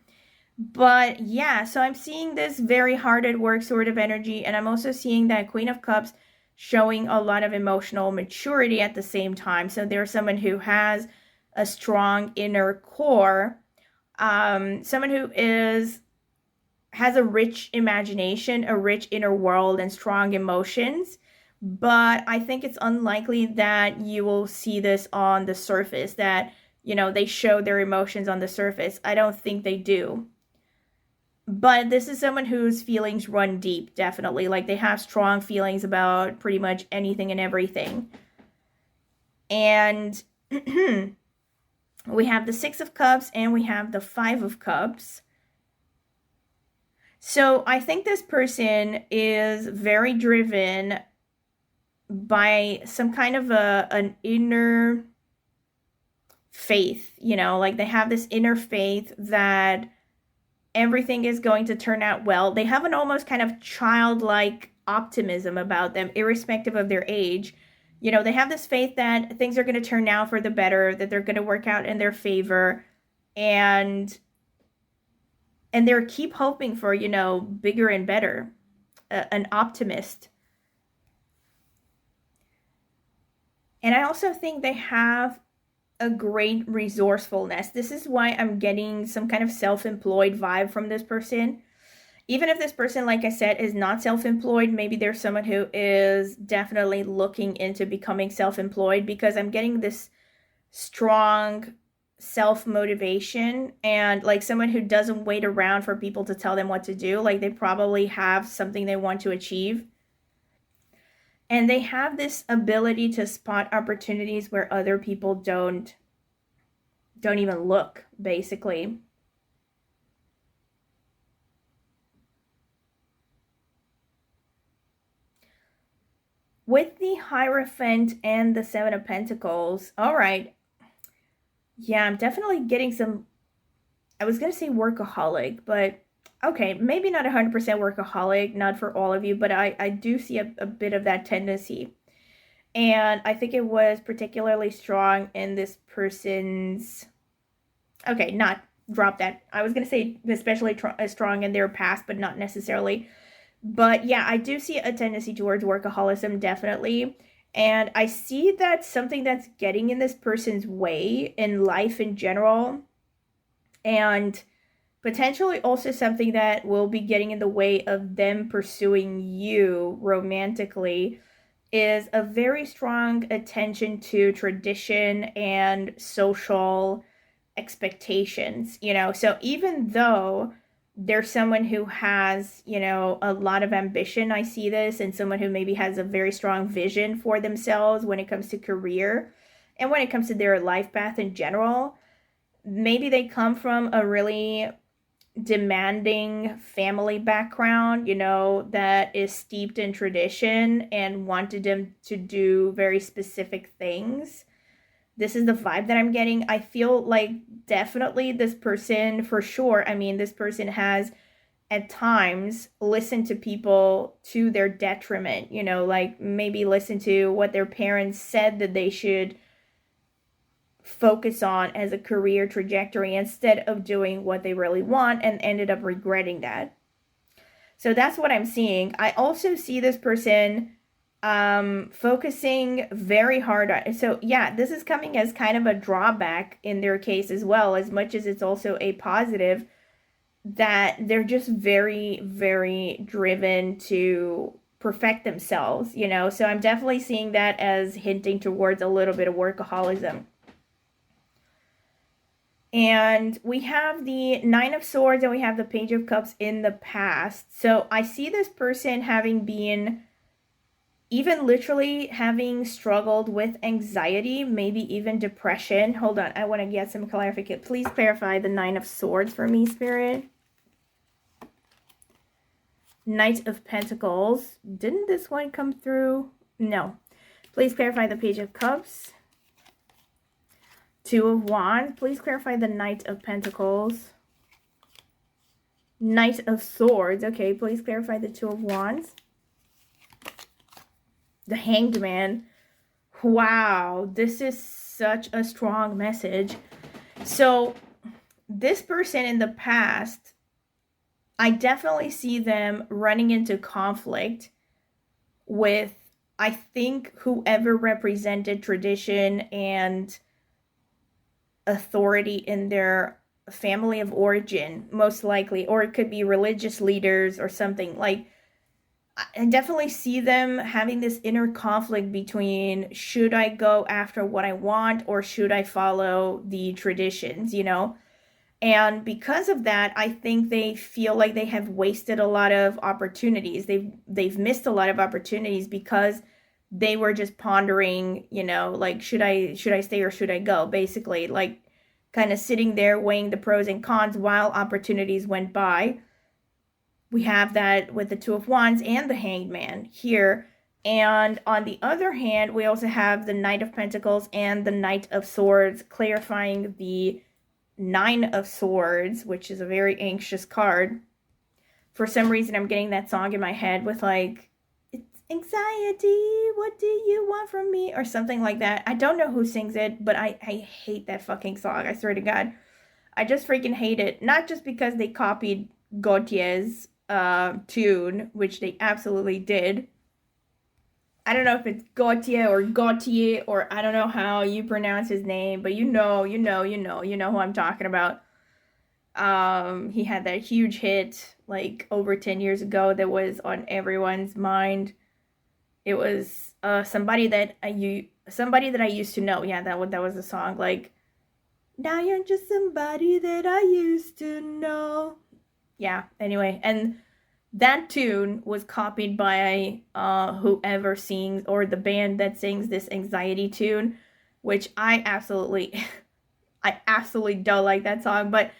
[SPEAKER 1] But yeah, so I'm seeing this very hard at work sort of energy, and I'm also seeing that Queen of Cups showing a lot of emotional maturity at the same time. So there's someone who has a strong inner core, Someone who has a rich imagination, a rich inner world, and strong emotions. But I think it's unlikely that you will see this on the surface, that, they show their emotions on the surface. I don't think they do. But this is someone whose feelings run deep, definitely. Like, they have strong feelings about pretty much anything and everything. And we have the Six of Cups and we have the Five of Cups. So I think this person is very driven by some kind of an inner faith, like they have this inner faith that everything is going to turn out well. They have an almost kind of childlike optimism about them, irrespective of their age. They have this faith that things are going to turn out for the better, that they're going to work out in their favor, and they're keep hoping for, bigger and better. An optimist. And I also think they have a great resourcefulness. This is why I'm getting some kind of self-employed vibe from this person. Even if this person, like I said, is not self-employed, maybe there's someone who is definitely looking into becoming self-employed, because I'm getting this strong self-motivation and like someone who doesn't wait around for people to tell them what to do. Like, they probably have something they want to achieve. And they have this ability to spot opportunities where other people don't even look, basically. With the Hierophant and the Seven of Pentacles, all right. Yeah, I'm definitely getting some, I was going to say workaholic, but okay, maybe not 100% workaholic, not for all of you, but I do see a bit of that tendency. And I think it was particularly strong in this person's, okay, not drop that. I was going to say especially strong in their past, but not necessarily. But yeah, I do see a tendency towards workaholism, definitely. And I see that something that's getting in this person's way in life in general, and potentially also something that will be getting in the way of them pursuing you romantically, is a very strong attention to tradition and social expectations. So even though there's someone who has, a lot of ambition, I see this, and someone who maybe has a very strong vision for themselves when it comes to career and when it comes to their life path in general, maybe they come from a really demanding family background, that is steeped in tradition and wanted them to do very specific things. This is the vibe that I'm getting. I feel like definitely this person, for sure, this person has at times listened to people to their detriment, like maybe listen to what their parents said that they should focus on as a career trajectory instead of doing what they really want, and ended up regretting that. So that's what I'm seeing. I also see this person focusing very hard on, so yeah, this is coming as kind of a drawback in their case as well, as much as it's also a positive, that they're just very, very driven to perfect themselves, so I'm definitely seeing that as hinting towards a little bit of workaholism. And we have the Nine of Swords and we have the Page of Cups in the past. So I see this person having been, even literally having struggled with anxiety, maybe even depression. Hold on, I want to get some clarification. Please clarify the Nine of Swords for me, Spirit. Knight of Pentacles. Didn't this one come through? No. Please clarify the Page of Cups. Two of Wands. Please clarify the Knight of Pentacles. Knight of Swords. Okay, please clarify the Two of Wands. The Hanged Man. Wow, this is such a strong message. So, this person in the past, I definitely see them running into conflict with, I think, whoever represented tradition and authority in their family of origin, most likely, or it could be religious leaders or something. Like, I definitely see them having this inner conflict between, should I go after what I want or should I follow the traditions, you know? And because of that, I think they feel like they have wasted a lot of opportunities. They've missed a lot of opportunities because they were just pondering, you know, like, should I stay or should I go? Basically, like, kind of sitting there weighing the pros and cons while opportunities went by. We have that with the Two of Wands and the Hanged Man here. And on the other hand, we also have the Knight of Pentacles and the Knight of Swords, clarifying the Nine of Swords, which is a very anxious card. For some reason, I'm getting that song in my head with, like, it's anxiety, what do you want from me? Or something like that. I don't know who sings it, but I hate that fucking song. I swear to God. I just freaking hate it. Not just because they copied Gautier's tune, which they absolutely did. I don't know if it's Gautier or I don't know how you pronounce his name, but you know who I'm talking about. He had that huge hit like over 10 years ago that was on everyone's mind. It was somebody that I used to know. Yeah, that was the song. Like, now you're just somebody that I used to know. Yeah, anyway, and that tune was copied by whoever sings, or the band that sings this anxiety tune, which I absolutely don't like that song, but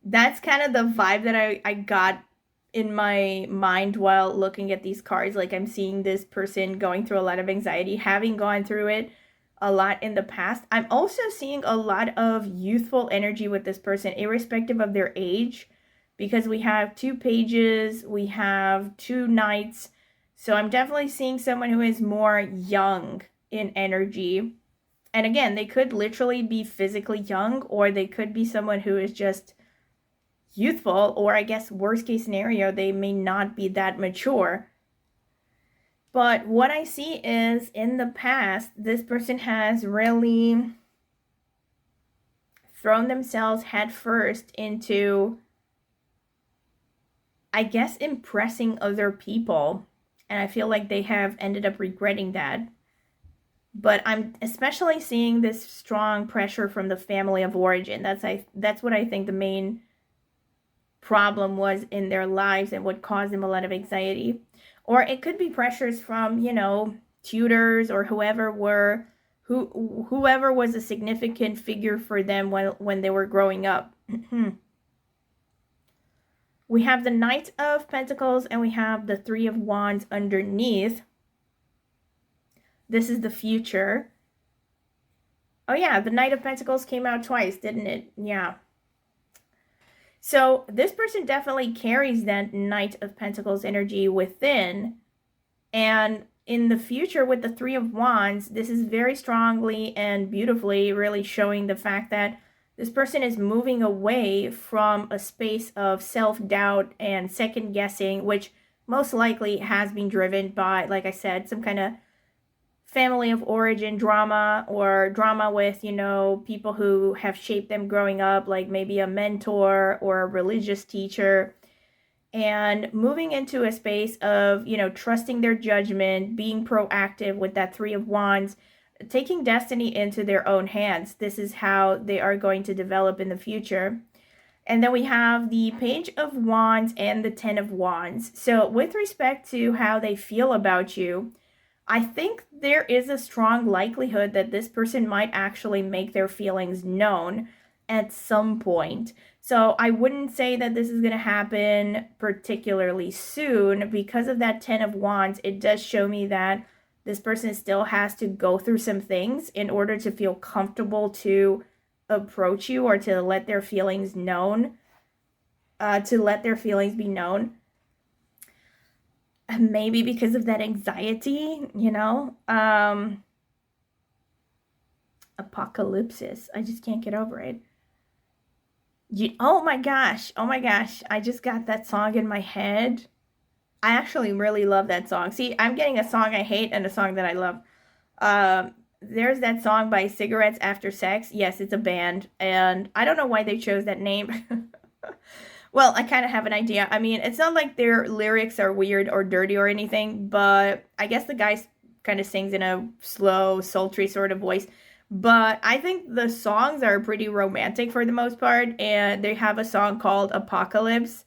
[SPEAKER 1] that's kind of the vibe that I got in my mind while looking at these cards. Like, I'm seeing this person going through a lot of anxiety, having gone through it a lot in the past. I'm also seeing a lot of youthful energy with this person, irrespective of their age, because we have 2 pages, we have 2 knights. So I'm definitely seeing someone who is more young in energy. And again, they could literally be physically young, or they could be someone who is just youthful, or I guess worst case scenario, they may not be that mature. But what I see is, in the past, this person has really thrown themselves headfirst into, I guess, impressing other people. And I feel like they have ended up regretting that. But I'm especially seeing this strong pressure from the family of origin. That's what I think the main problem was in their lives and what caused them a lot of anxiety. Or it could be pressures from, you know, tutors or whoever was a significant figure for them when they were growing up. We have the Knight of Pentacles and we have the Three of Wands underneath. This is the future. Oh yeah, the Knight of Pentacles came out twice, didn't it? Yeah. So this person definitely carries that Knight of Pentacles energy within. And in the future with the Three of Wands, this is very strongly and beautifully really showing the fact that this person is moving away from a space of self-doubt and second-guessing, which most likely has been driven by, like I said, some kind of family of origin drama, or drama with, you know, people who have shaped them growing up, like maybe a mentor or a religious teacher, and moving into a space of, you know, trusting their judgment, being proactive with that Three of Wands, taking destiny into their own hands. This is how they are going to develop in the future. And then we have the Page of Wands and the Ten of Wands. So with respect to how they feel about you, I think there is a strong likelihood that this person might actually make their feelings known at some point. So I wouldn't say that this is going to happen particularly soon. Because of that Ten of Wands, it does show me that this person still has to go through some things in order to feel comfortable to approach you, or to let their feelings known, be known. Maybe because of that anxiety, you know. Apocalypsis. I just can't get over it. Oh my gosh. I just got that song in my head. I actually really love that song. See, I'm getting a song I hate and a song that I love. there's that song by Cigarettes After Sex. Yes, it's a band, and I don't know why they chose that name. Well, I kind of have an idea. I mean, it's not like their lyrics are weird or dirty or anything, but I guess the guy kind of sings in a slow, sultry sort of voice. But I think the songs are pretty romantic for the most part, and they have a song called Apocalypse,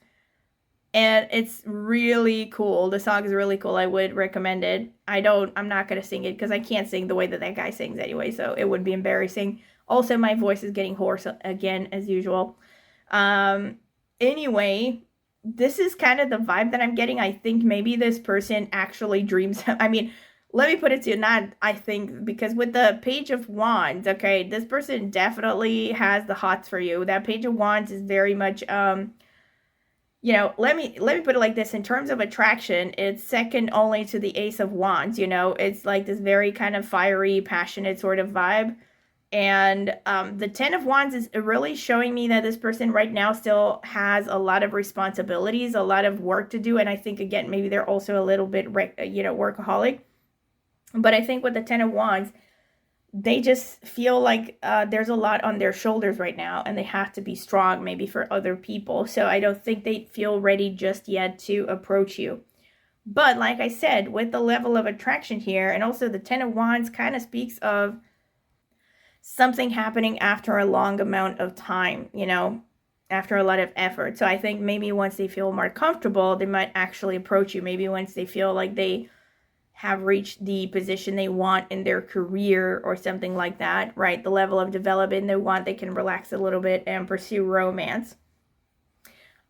[SPEAKER 1] and it's really cool. The song is really cool. I would recommend it. I'm not going to sing it because I can't sing the way that that guy sings anyway, so it would be embarrassing. Also, my voice is getting hoarse again, as usual. Anyway, this is kind of the vibe that I'm getting. I think maybe this person actually dreams. I mean, let me put it to you, not I think, because with the Page of Wands, okay, this person definitely has the hots for you. That Page of Wands is very much, you know, let me put it like this. In terms of attraction, it's second only to the Ace of Wands, you know. It's like this very kind of fiery, passionate sort of vibe. And the Ten of Wands is really showing me that this person right now still has a lot of responsibilities, a lot of work to do. And I think, again, maybe they're also a little bit, you know, workaholic. But I think with the Ten of Wands, they just feel like there's a lot on their shoulders right now, and they have to be strong maybe for other people. So I don't think they feel ready just yet to approach you. But like I said, with the level of attraction here, and also the Ten of Wands kind of speaks of something happening after a long amount of time, you know, after a lot of effort. So I think maybe once they feel more comfortable, they might actually approach you. Maybe once they feel like they have reached the position they want in their career or something like that, right? The level of development they want, they can relax a little bit and pursue romance.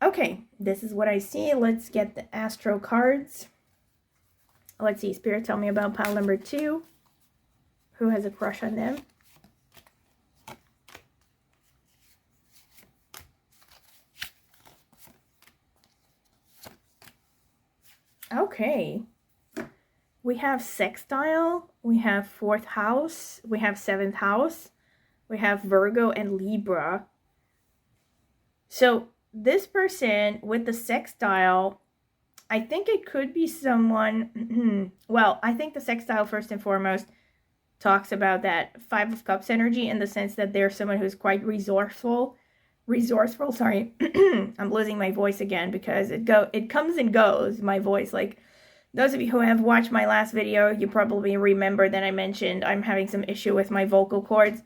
[SPEAKER 1] Okay, this is what I see. Let's get the Astro cards. Let's see, Spirit, tell me about pile number 2. Who has a crush on them? Okay. We have sextile, we have 4th house, we have 7th house, we have Virgo and Libra. So this person with the sextile, I think it could be someone, well, I think the sextile first and foremost talks about that 5 of Cups energy, in the sense that they're someone who's quite resourceful, sorry. I'm losing my voice again because it comes and goes, my voice. Like, those of you who have watched my last video, you probably remember that I mentioned I'm having some issue with my vocal cords.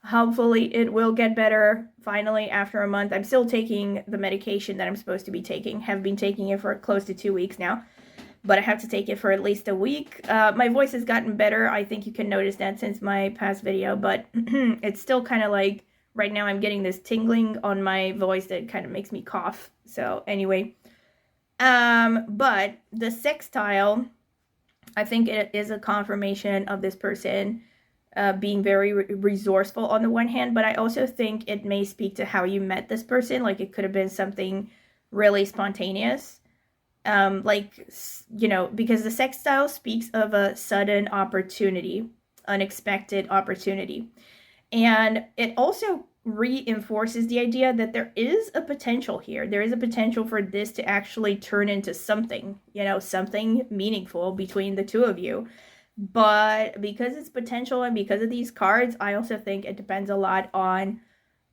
[SPEAKER 1] Hopefully it will get better finally after a month. I'm still taking the medication that I'm supposed to be taking. Have been taking it for close to 2 weeks now, but I have to take it for at least a week. My voice has gotten better. I think you can notice that since my past video, but it's still kind of like, right now I'm getting this tingling on my voice that kind of makes me cough. So anyway, but the sextile, I think it is a confirmation of this person being very resourceful on the one hand, but I also think it may speak to how you met this person. Like, it could have been something really spontaneous. Like, you know, because the sextile speaks of a sudden opportunity, unexpected opportunity. And it also reinforces the idea that there is a potential here. There is a potential for this to actually turn into something, you know, something meaningful between the two of you. But because it's potential and because of these cards, I also think it depends a lot on,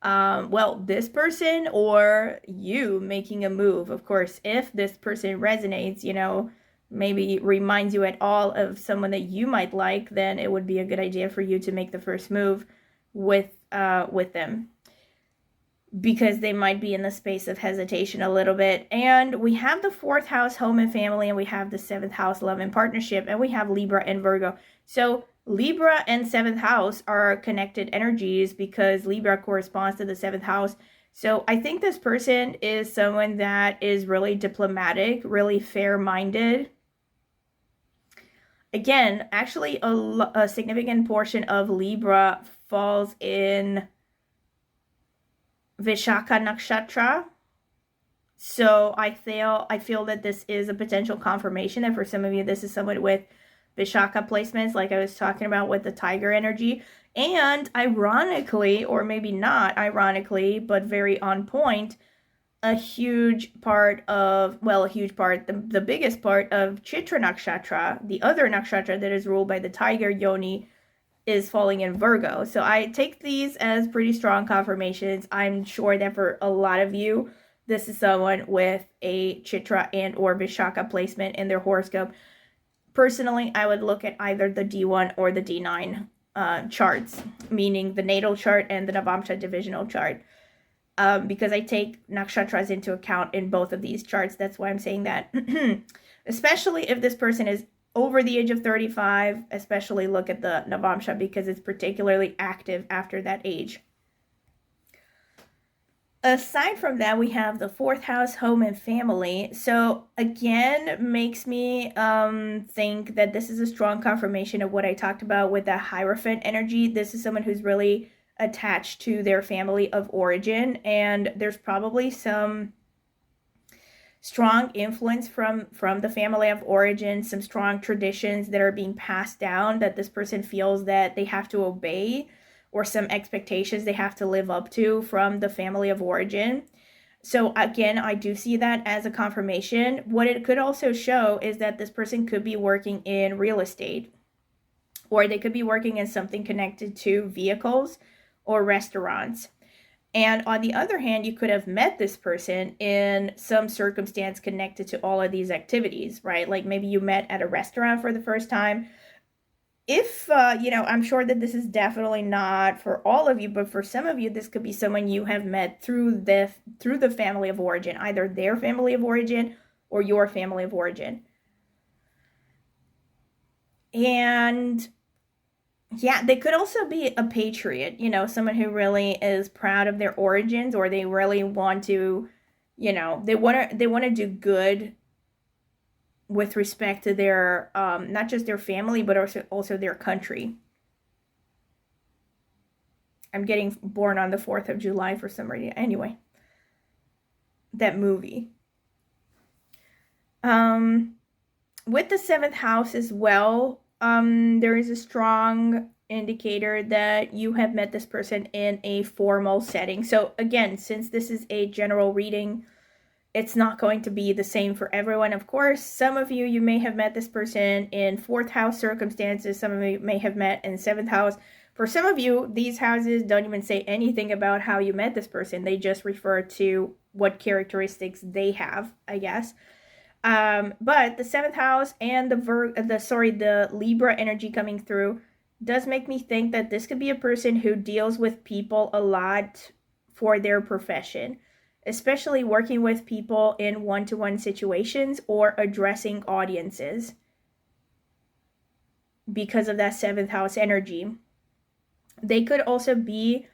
[SPEAKER 1] well, this person or you making a move. Of course, if this person resonates, you know, maybe reminds you at all of someone that you might like, then it would be a good idea for you to make the first move with them, because they might be in the space of hesitation a little bit. And we have the 4th house, home and family, and we have the 7th house, love and partnership, and we have Libra and Virgo. So Libra and 7th house are connected energies because Libra corresponds to the 7th house. So I think this person is someone that is really diplomatic, really fair-minded. Again, actually a significant portion of Libra falls in Vishaka Nakshatra. So I feel that this is a potential confirmation that for some of you, this is someone with Vishaka placements, like I was talking about with the tiger energy. And ironically, or maybe not ironically, but very on point, a huge part of, well, a huge part, the biggest part of Chitra Nakshatra, the other nakshatra that is ruled by the tiger yoni, is falling in Virgo. So I take these as pretty strong confirmations. I'm sure that for a lot of you, this is someone with a Chitra and or Vishaka placement in their horoscope. Personally, I would look at either the D1 or the D9 charts, meaning the natal chart and the Navamsha divisional chart, because I take nakshatras into account in both of these charts. That's why I'm saying that. Especially if this person is over the age of 35, especially look at the Navamsha because it's particularly active after that age. Aside from that, we have the 4th house, home and family. So again, makes me think that this is a strong confirmation of what I talked about with the Hierophant energy. This is someone who's really attached to their family of origin, and there's probably some strong influence from the family of origin, some strong traditions that are being passed down that this person feels that they have to obey, or some expectations they have to live up to from the family of origin. So again, I do see that as a confirmation. What it could also show is that this person could be working in real estate, or they could be working in something connected to vehicles or restaurants. And on the other hand, you could have met this person in some circumstance connected to all of these activities, right? Like maybe you met at a restaurant for the first time. If, I'm sure that this is definitely not for all of you, but for some of you, this could be someone you have met through the family of origin, either their family of origin or your family of origin. And yeah, they could also be a patriot, someone who really is proud of their origins, or they really want to, they want to do good with respect to their, not just their family, but also their country. I'm getting born on the 4th of July for some reason. Anyway, that movie. With the 7th house as well, there is a strong indicator that you have met this person in a formal setting. So again, since this is a general reading, it's not going to be the same for everyone. Of course, some of you may have met this person in 4th house circumstances. Some of you may have met in 7th house. For some of you, these houses don't even say anything about how you met this person. They just refer to what characteristics they have, I guess. But the 7th house and the Libra energy coming through does make me think that this could be a person who deals with people a lot for their profession, especially working with people in one-to-one situations or addressing audiences because of that 7th house energy. They could also be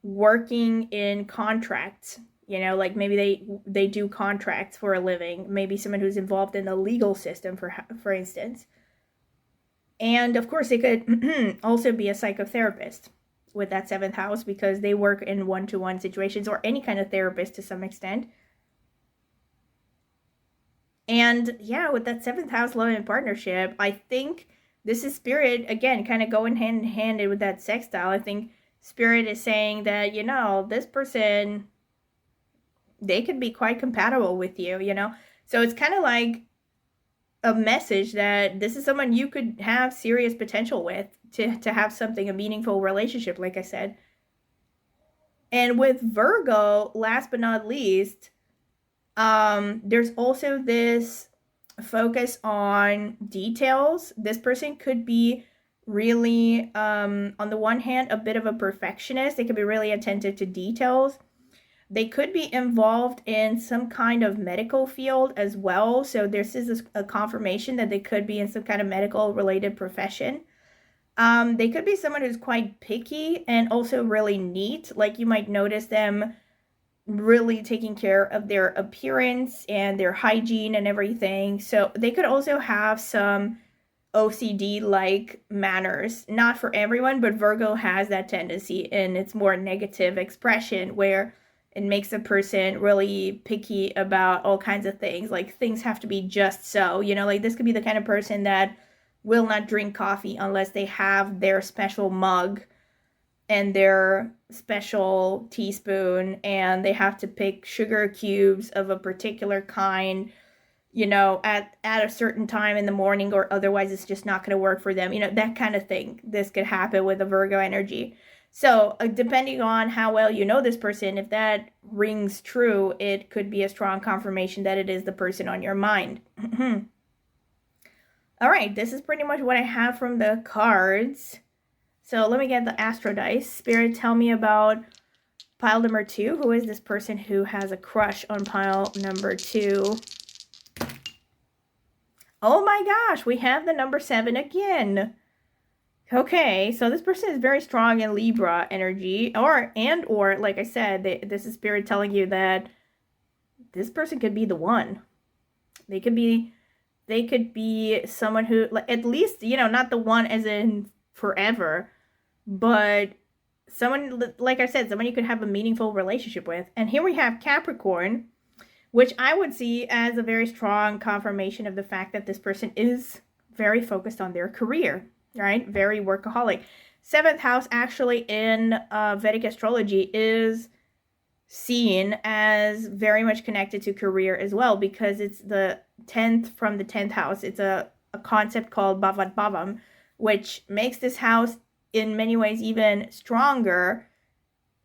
[SPEAKER 1] working in contracts. Like maybe they do contracts for a living. Maybe someone who's involved in the legal system, for instance. And of course, they could also be a psychotherapist with that 7th house, because they work in one-to-one situations, or any kind of therapist to some extent. And yeah, with that 7th house love and partnership, I think this is Spirit, again, kind of going hand in hand with that sextile. I think Spirit is saying that, this person, they could be quite compatible with you, So it's kind of like a message that this is someone you could have serious potential with, to have a meaningful relationship, like I said. And with Virgo, last but not least, there's also this focus on details. This person could be really, on the one hand, a bit of a perfectionist. They could be really attentive to details. They could be involved in some kind of medical field as well. So this is a confirmation that they could be in some kind of medical related profession. They could be someone who's quite picky and also really neat. Like you might notice them really taking care of their appearance and their hygiene and everything. So they could also have some OCD-like manners. Not for everyone, but Virgo has that tendency in its more negative expression, where it makes a person really picky about all kinds of things. Like things have to be just so, like this could be the kind of person that will not drink coffee unless they have their special mug and their special teaspoon, and they have to pick sugar cubes of a particular kind you know, at a certain time in the morning, or otherwise it's just not going to work for them. You know, that kind of thing. This could happen with a Virgo energy. So depending on how well you know this person, if that rings true, it could be a strong confirmation that it is the person on your mind. All right, this is pretty much what I have from the cards. So let me get the Astro dice. Spirit, tell me about pile number 2. Who is this person who has a crush on pile number 2? Oh my gosh, we have the number 7 again. Okay, so this person is very strong in Libra energy, or like I said, this is Spirit telling you that this person could be the one. They could be someone who, at least, you know, not the one as in forever, but someone, like I said, someone you could have a meaningful relationship with. And here we have Capricorn, which I would see as a very strong confirmation of the fact that this person is very focused on their career, right? Very workaholic. 7th house actually in Vedic astrology is seen as very much connected to career as well, because it's the 10th from the 10th house. It's a concept called Bhavat Bhavam, which makes this house in many ways even stronger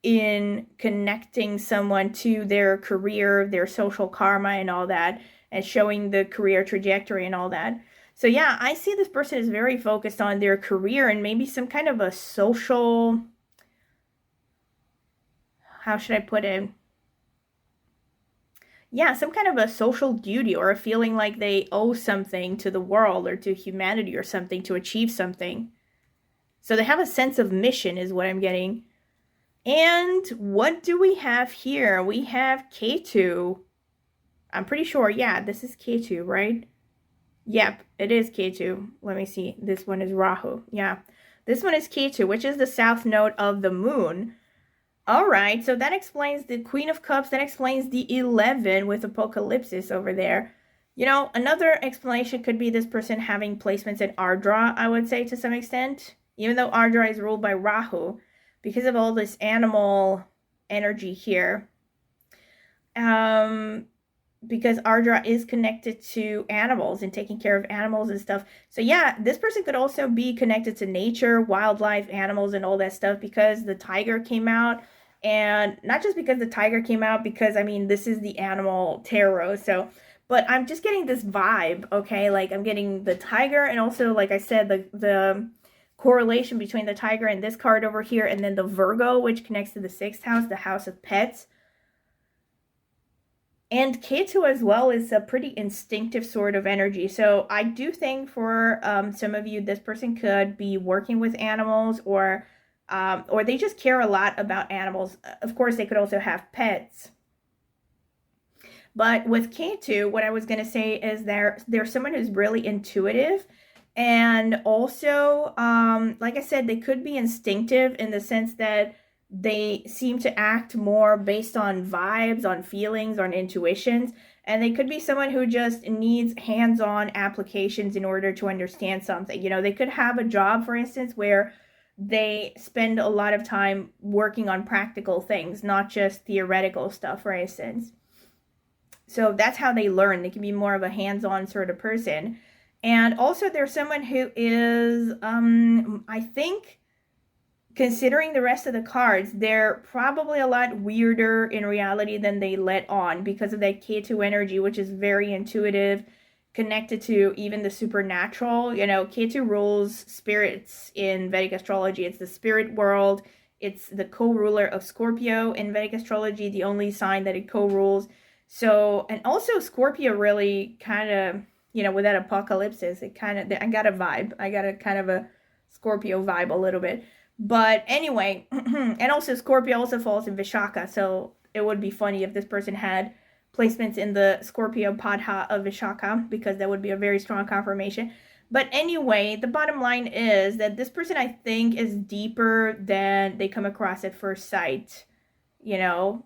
[SPEAKER 1] in connecting someone to their career, their social karma and all that, and showing the career trajectory and all that. So yeah, I see this person is very focused on their career and maybe some kind of a social, how should I put it? Yeah, some kind of a social duty, or a feeling like they owe something to the world or to humanity or something, to achieve something. So they have a sense of mission is what I'm getting. And what do we have here? We have Ketu. I'm pretty sure, yeah, this is Ketu, right? Yep, it is Ketu. Let me see. This one is Rahu. Yeah, this one is Ketu, which is the south node of the moon. All right, so that explains the Queen of Cups. That explains the 11 with Apocalypsis over there. You know, another explanation could be this person having placements in Ardra, I would say, to some extent. Even though Ardra is ruled by Rahu, because of all this animal energy here. Because Ardra is connected to animals and taking care of animals and stuff. So yeah, this person could also be connected to nature, wildlife, animals, and all that stuff, because the tiger came out. And not just because the tiger came out, because, I mean, this is the animal tarot. So, but I'm just getting this vibe, okay? Like, I'm getting the tiger, and also, like I said, the correlation between the tiger and this card over here, and then the Virgo, which connects to the 6th house, the house of pets. And Ketu as well is a pretty instinctive sort of energy. So I do think for some of you, this person could be working with animals, or they just care a lot about animals. Of course, they could also have pets. But with Ketu, what I was going to say is there's someone who's really intuitive. And also, like I said, they could be instinctive in the sense that they seem to act more based on vibes, on feelings, on intuitions. And they could be someone who just needs hands-on applications in order to understand something. You know, they could have a job, for instance, where they spend a lot of time working on practical things, not just theoretical stuff, for instance. So that's how they learn. They can be more of a hands-on sort of person. And also there's someone who is, I think, considering the rest of the cards, they're probably a lot weirder in reality than they let on, because of that Ketu energy, which is very intuitive, connected to even the supernatural. You know, Ketu rules spirits in Vedic astrology. It's the spirit world. It's the co-ruler of Scorpio in Vedic astrology, the only sign that it co-rules. So, and also Scorpio really kind of, you know, with that apocalypsis, it kind of, I got a vibe. I got a kind of a Scorpio vibe a little bit. But anyway, and also Scorpio also falls in Vishaka, so it would be funny if this person had placements in the Scorpio Padha of Vishaka, because that would be a very strong confirmation. But anyway, the bottom line is that this person, I think, is deeper than they come across at first sight, you know.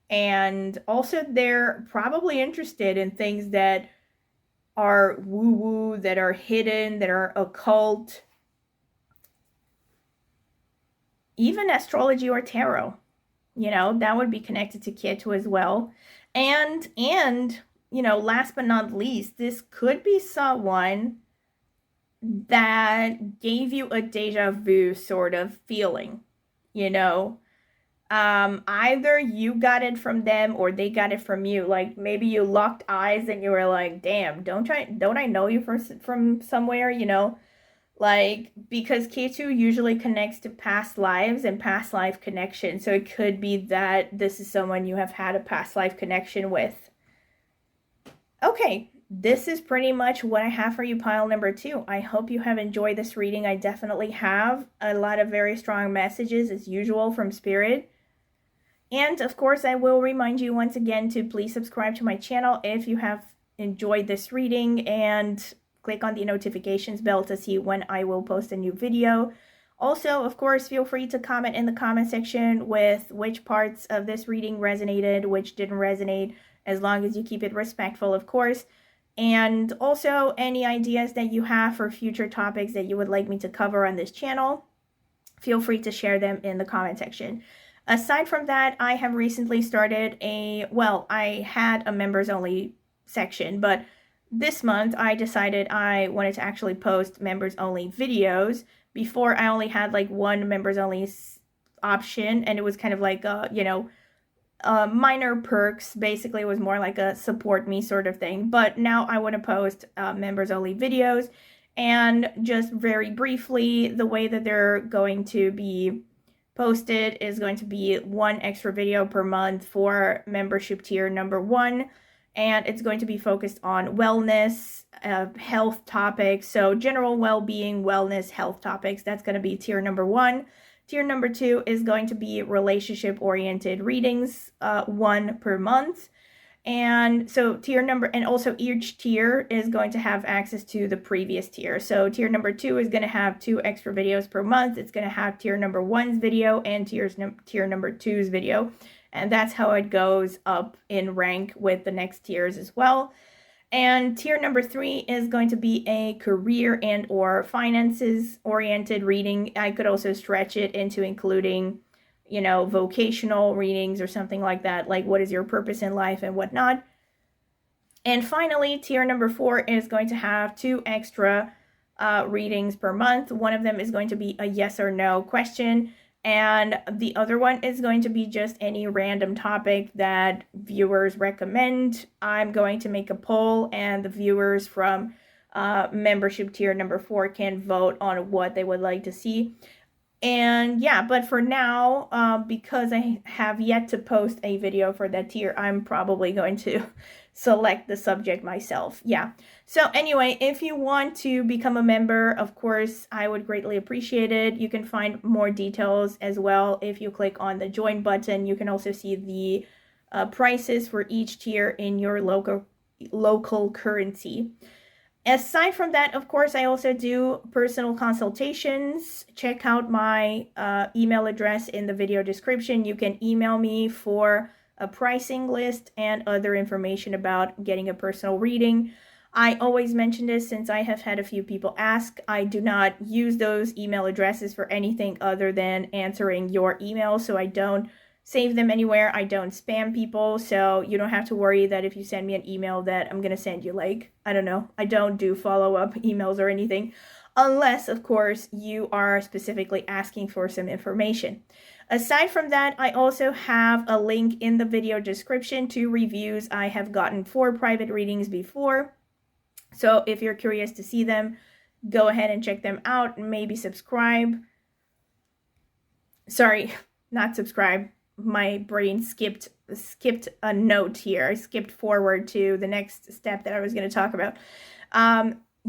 [SPEAKER 1] And also they're probably interested in things that are woo-woo, that are hidden, that are occult. Even astrology or tarot, you know, that would be connected to Ketu as well. And you know, last but not least, this could be someone that gave you a deja vu sort of feeling, you know. Either you got it from them or they got it from you. Like maybe you locked eyes and you were like, damn, don't I know you from somewhere, you know? Like, because K2 usually connects to past lives and past life connection. So it could be that this is someone you have had a past life connection with. Okay, this is pretty much what I have for you, pile number 2. I hope you have enjoyed this reading. I definitely have. A lot of very strong messages, as usual, from Spirit. And, of course, I will remind you once again to please subscribe to my channel if you have enjoyed this reading, and click on the notifications bell to see when I will post a new video. Also, of course, feel free to comment in the comment section with which parts of this reading resonated, which didn't resonate, as long as you keep it respectful, of course. And also, any ideas that you have for future topics that you would like me to cover on this channel, feel free to share them in the comment section. Aside from that, I have recently started I had a members only section, but this month I decided I wanted to actually post members only videos. Before, I only had like one members only option, and it was kind of like minor perks. Basically, it was more like a support me sort of thing. But now I want to post members only videos, and just very briefly, the way that they're going to be posted is going to be 1 extra video per month for membership tier number 1, and it's going to be focused on wellness, health topics. So general well-being, wellness, health topics. That's going to be tier number 1. Tier number 2 is going to be relationship-oriented readings, 1 per month. And so also each tier is going to have access to the previous tier. So tier number 2 is going to have 2 extra videos per month. It's going to have tier number 1's video and tier number 2's video. And that's how it goes up in rank with the next tiers as well. And tier number 3 is going to be a career and or finances oriented reading. I could also stretch it into including, you know, vocational readings or something like that, like what is your purpose in life and whatnot. And finally, tier number 4 is going to have 2 extra readings per month. One of them is going to be a yes or no question, and the other one is going to be just any random topic that viewers recommend. I'm going to make a poll, and the viewers from membership tier number 4 can vote on what they would like to see. And yeah, but for now, because I have yet to post a video for that tier, I'm probably going to select the subject myself. Yeah. So anyway, if you want to become a member, of course, I would greatly appreciate it. You can find more details as well if you click on the join button. You can also see the prices for each tier in your local currency. Aside from that, of course, I also do personal consultations. Check out my email address in the video description. You can email me for a pricing list and other information about getting a personal reading. I always mention this since I have had a few people ask. I do not use those email addresses for anything other than answering your email, so I don't save them anywhere. I don't spam people, so you don't have to worry that if you send me an email that I'm gonna send you, like, I don't know, I don't do follow-up emails or anything, unless, of course, you are specifically asking for some information. Aside from that, I also have a link in the video description to reviews I have gotten for private readings before. So if you're curious to see them, go ahead and check them out. Maybe subscribe. Sorry, not subscribe. My brain skipped a note here. I skipped forward to the next step that I was going to talk about.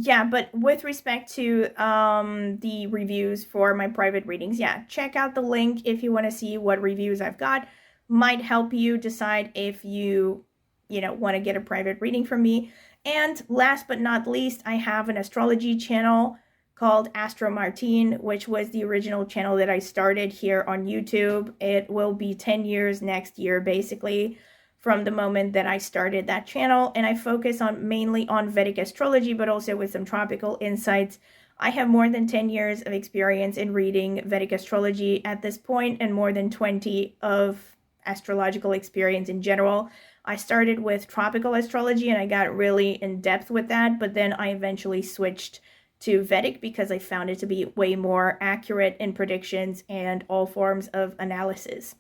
[SPEAKER 1] Yeah, but with respect to the reviews for my private readings, yeah, check out the link if you want to see what reviews I've got. Might help you decide if you want to get a private reading from me. And last but not least, I have an astrology channel called Astro Martine, which was the original channel that I started here on YouTube. It will be 10 years next year, basically, from the moment that I started that channel. And I focus mainly on Vedic astrology, but also with some tropical insights. I have more than 10 years of experience in reading Vedic astrology at this point, and more than 20 of astrological experience in general. I started with tropical astrology and I got really in depth with that, but then I eventually switched to Vedic because I found it to be way more accurate in predictions and all forms of analysis.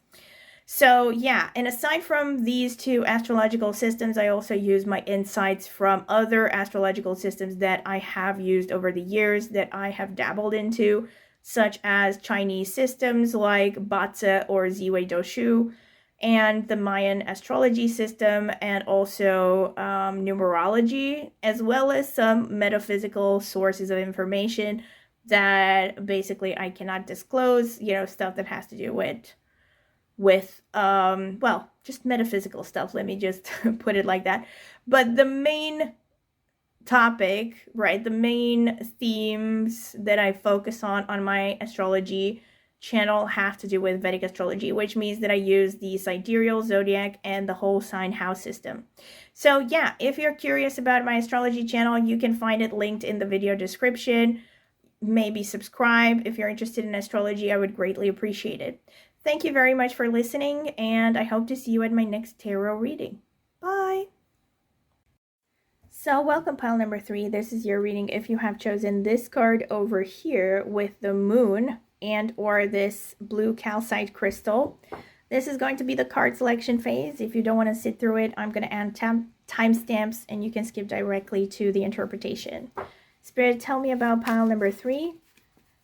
[SPEAKER 1] So yeah, and aside from these two astrological systems, I also use my insights from other astrological systems that I have used over the years that I have dabbled into, such as Chinese systems like Batze or Ziwei Doshu, and the Mayan astrology system, and also numerology, as well as some metaphysical sources of information that basically I cannot disclose, you know, stuff that has to do with well, just metaphysical stuff, let me just put it like that. But the main topic, right, the main themes that I focus on my astrology channel have to do with Vedic astrology, which means that I use the sidereal, zodiac, and the whole sign house system. So yeah, if you're curious about my astrology channel, you can find it linked in the video description. Maybe subscribe if you're interested in astrology. I would greatly appreciate it. Thank you very much for listening, and I hope to see you at my next tarot reading. Bye! So welcome pile number 3. This is your reading if you have chosen this card over here with the moon and or this blue calcite crystal. This is going to be the card selection phase. If you don't want to sit through it, I'm going to add timestamps and you can skip directly to the interpretation. Spirit, tell me about pile number 3.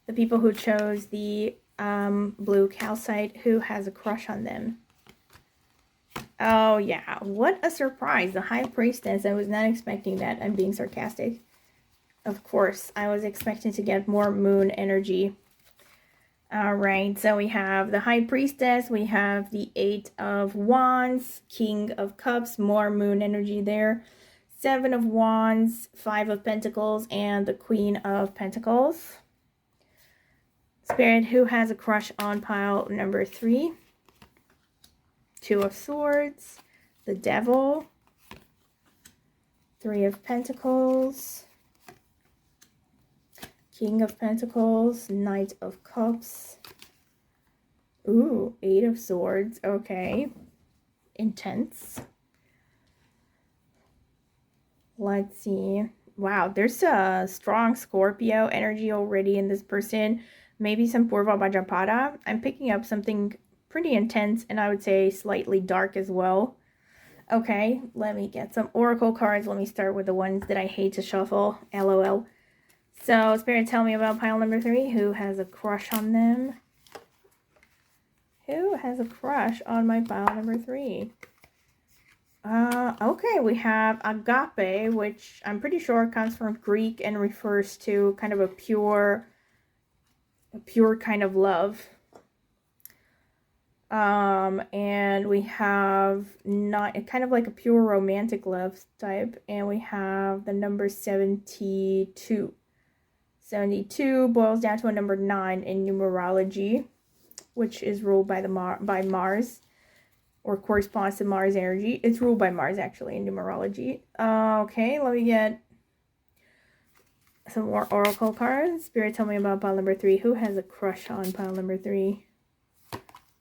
[SPEAKER 1] The people who chose the blue calcite, who has a crush on them. Oh yeah, what a surprise. The High Priestess. I was not expecting that. I'm being sarcastic. Of course, I was expecting to get more moon energy. Alright, so we have the High Priestess, we have the 8 of Wands, King of Cups, more moon energy there. 7 of Wands, 5 of Pentacles, and the Queen of Pentacles. Spirit, who has a crush on pile number 3? 2 of Swords, the Devil, 3 of Pentacles, King of Pentacles, Knight of Cups. Ooh, 8 of Swords. Okay. Intense. Let's see. Wow, there's a strong Scorpio energy already in this person. Maybe some Purva Bhadrapada. I'm picking up something pretty intense and I would say slightly dark as well. Okay, let me get some oracle cards. Let me start with the ones that I hate to shuffle. LOL. So, Spirit, tell me about pile number 3. Who has a crush on them? Who has a crush on my pile number 3? Okay, we have agape, which I'm pretty sure comes from Greek and refers to kind of a pure kind of love. And we have not kind of like a pure romantic love type, and we have the number 72. 72 boils down to a number 9 in numerology, which is ruled by Mars, or corresponds to Mars energy. It's ruled by Mars actually in numerology. Okay, let me get some more oracle cards. Spirit, tell me about pile number 3. Who has a crush on pile number 3?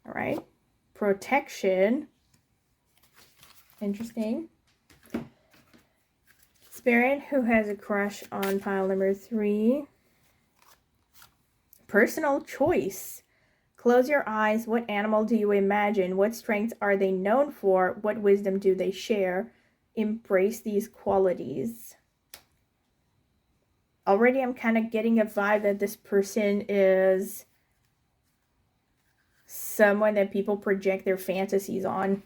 [SPEAKER 1] All right. Protection. Interesting. Spirit, who has a crush on pile number 3? Personal choice. Close your eyes. What animal do you imagine? What strengths are they known for? What wisdom do they share? Embrace these qualities. Already I'm kind of getting a vibe that this person is someone that people project their fantasies on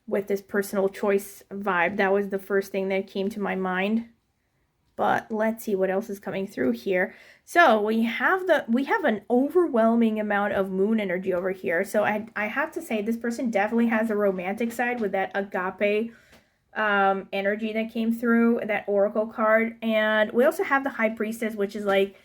[SPEAKER 1] with this personal choice vibe. That was the first thing that came to my mind. But let's see what else is coming through here. So we have an overwhelming amount of moon energy over here. So I have to say this person definitely has a romantic side with that agape energy that came through, that oracle card. And we also have the High Priestess, which is like,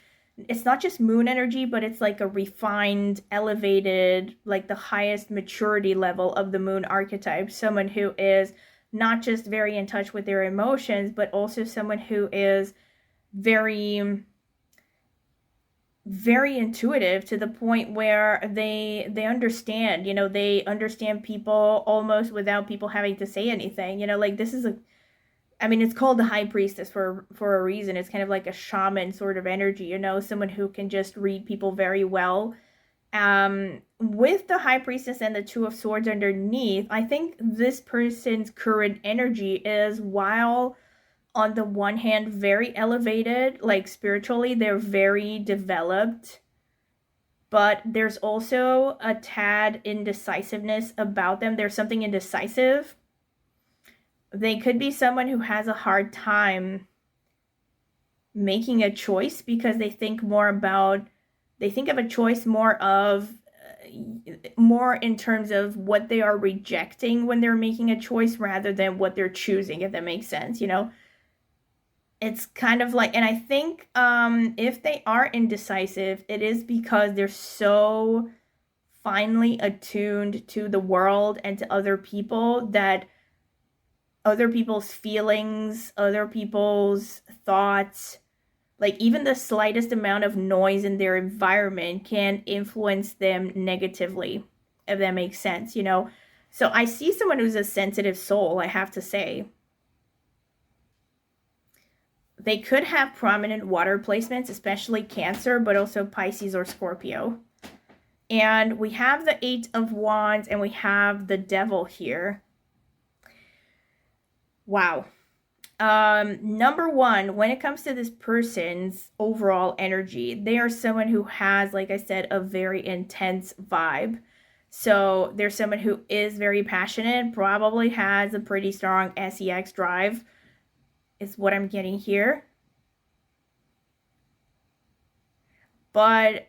[SPEAKER 1] it's not just moon energy, but it's like a refined, elevated, like the highest maturity level of the moon archetype. Someone who is not just very in touch with their emotions, but also someone who is very very intuitive to the point where they understand, you know, they understand people almost without people having to say anything. You know, like this is a, I mean, it's called the high priestess for a reason. It's kind of like a shaman sort of energy, you know, someone who can just read people very well. With the high priestess and the two of swords underneath, I think this person's current energy is, while on the one hand very elevated, like spiritually they're very developed, but there's also a tad indecisiveness about them. There's something indecisive. They could be someone who has a hard time making a choice because they think of a choice more in terms of what they are rejecting when they're making a choice rather than what they're choosing, if that makes sense, you know. It's kind of like, and I think if they are indecisive, it is because they're so finely attuned to the world and to other people that other people's feelings, other people's thoughts, like even the slightest amount of noise in their environment can influence them negatively, if that makes sense, you know. So I see someone who's a sensitive soul, I have to say. They could have prominent water placements, especially Cancer, but also Pisces or Scorpio. And we have the Eight of Wands and we have the Devil here. Wow. Number one, when it comes to this person's overall energy, they are someone who has, like I said, a very intense vibe. So they're someone who is very passionate, probably has a pretty strong sex drive, is what I'm getting here. But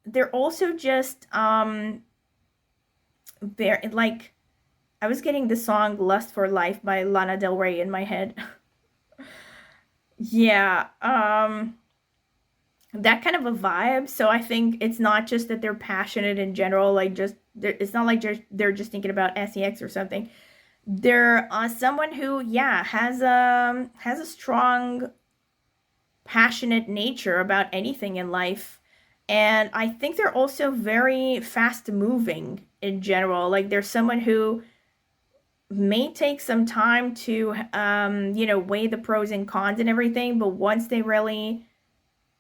[SPEAKER 1] they're also just they're like, I was getting the song Lust for Life by Lana Del Rey in my head. Yeah, that kind of a vibe. So I think it's not just that they're passionate in general, like just it's not like they're just thinking about sex or something. They're someone who, yeah, has a strong passionate nature about anything in life. And I think they're also very fast moving in general. Like they're someone who may take some time to you know, weigh the pros and cons and everything, but once they really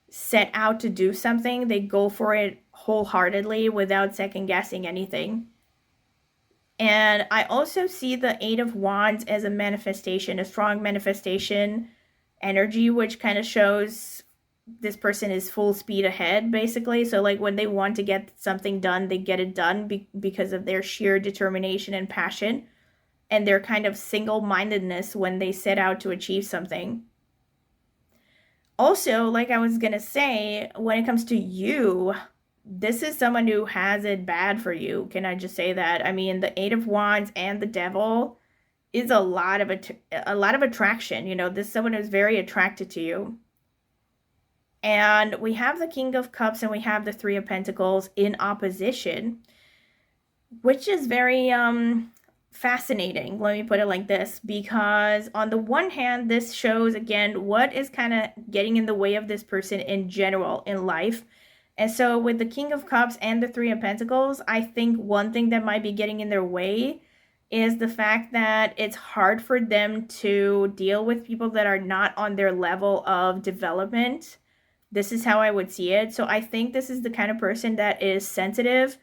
[SPEAKER 1] set out to do something, they go for it wholeheartedly without second guessing anything. And I also see the Eight of Wands as a manifestation, a strong manifestation energy, which kind of shows this person is full speed ahead, basically. So like when they want to get something done, they get it done because of their sheer determination and passion and their kind of single-mindedness when they set out to achieve something. Also, like I was gonna say, when it comes to you, this is someone who has it bad for you. Can I just say that? I mean, the Eight of Wands and the Devil is a lot of attraction. You know, this is someone who's very attracted to you. And we have the King of Cups and we have the Three of Pentacles in opposition, which is very fascinating, let me put it like this, because on the one hand, this shows again what is kind of getting in the way of this person in general in life. And so with the King of Cups and the Three of Pentacles, I think one thing that might be getting in their way is the fact that it's hard for them to deal with people that are not on their level of development. This is how I would see it. So I think this is the kind of person that is sensitive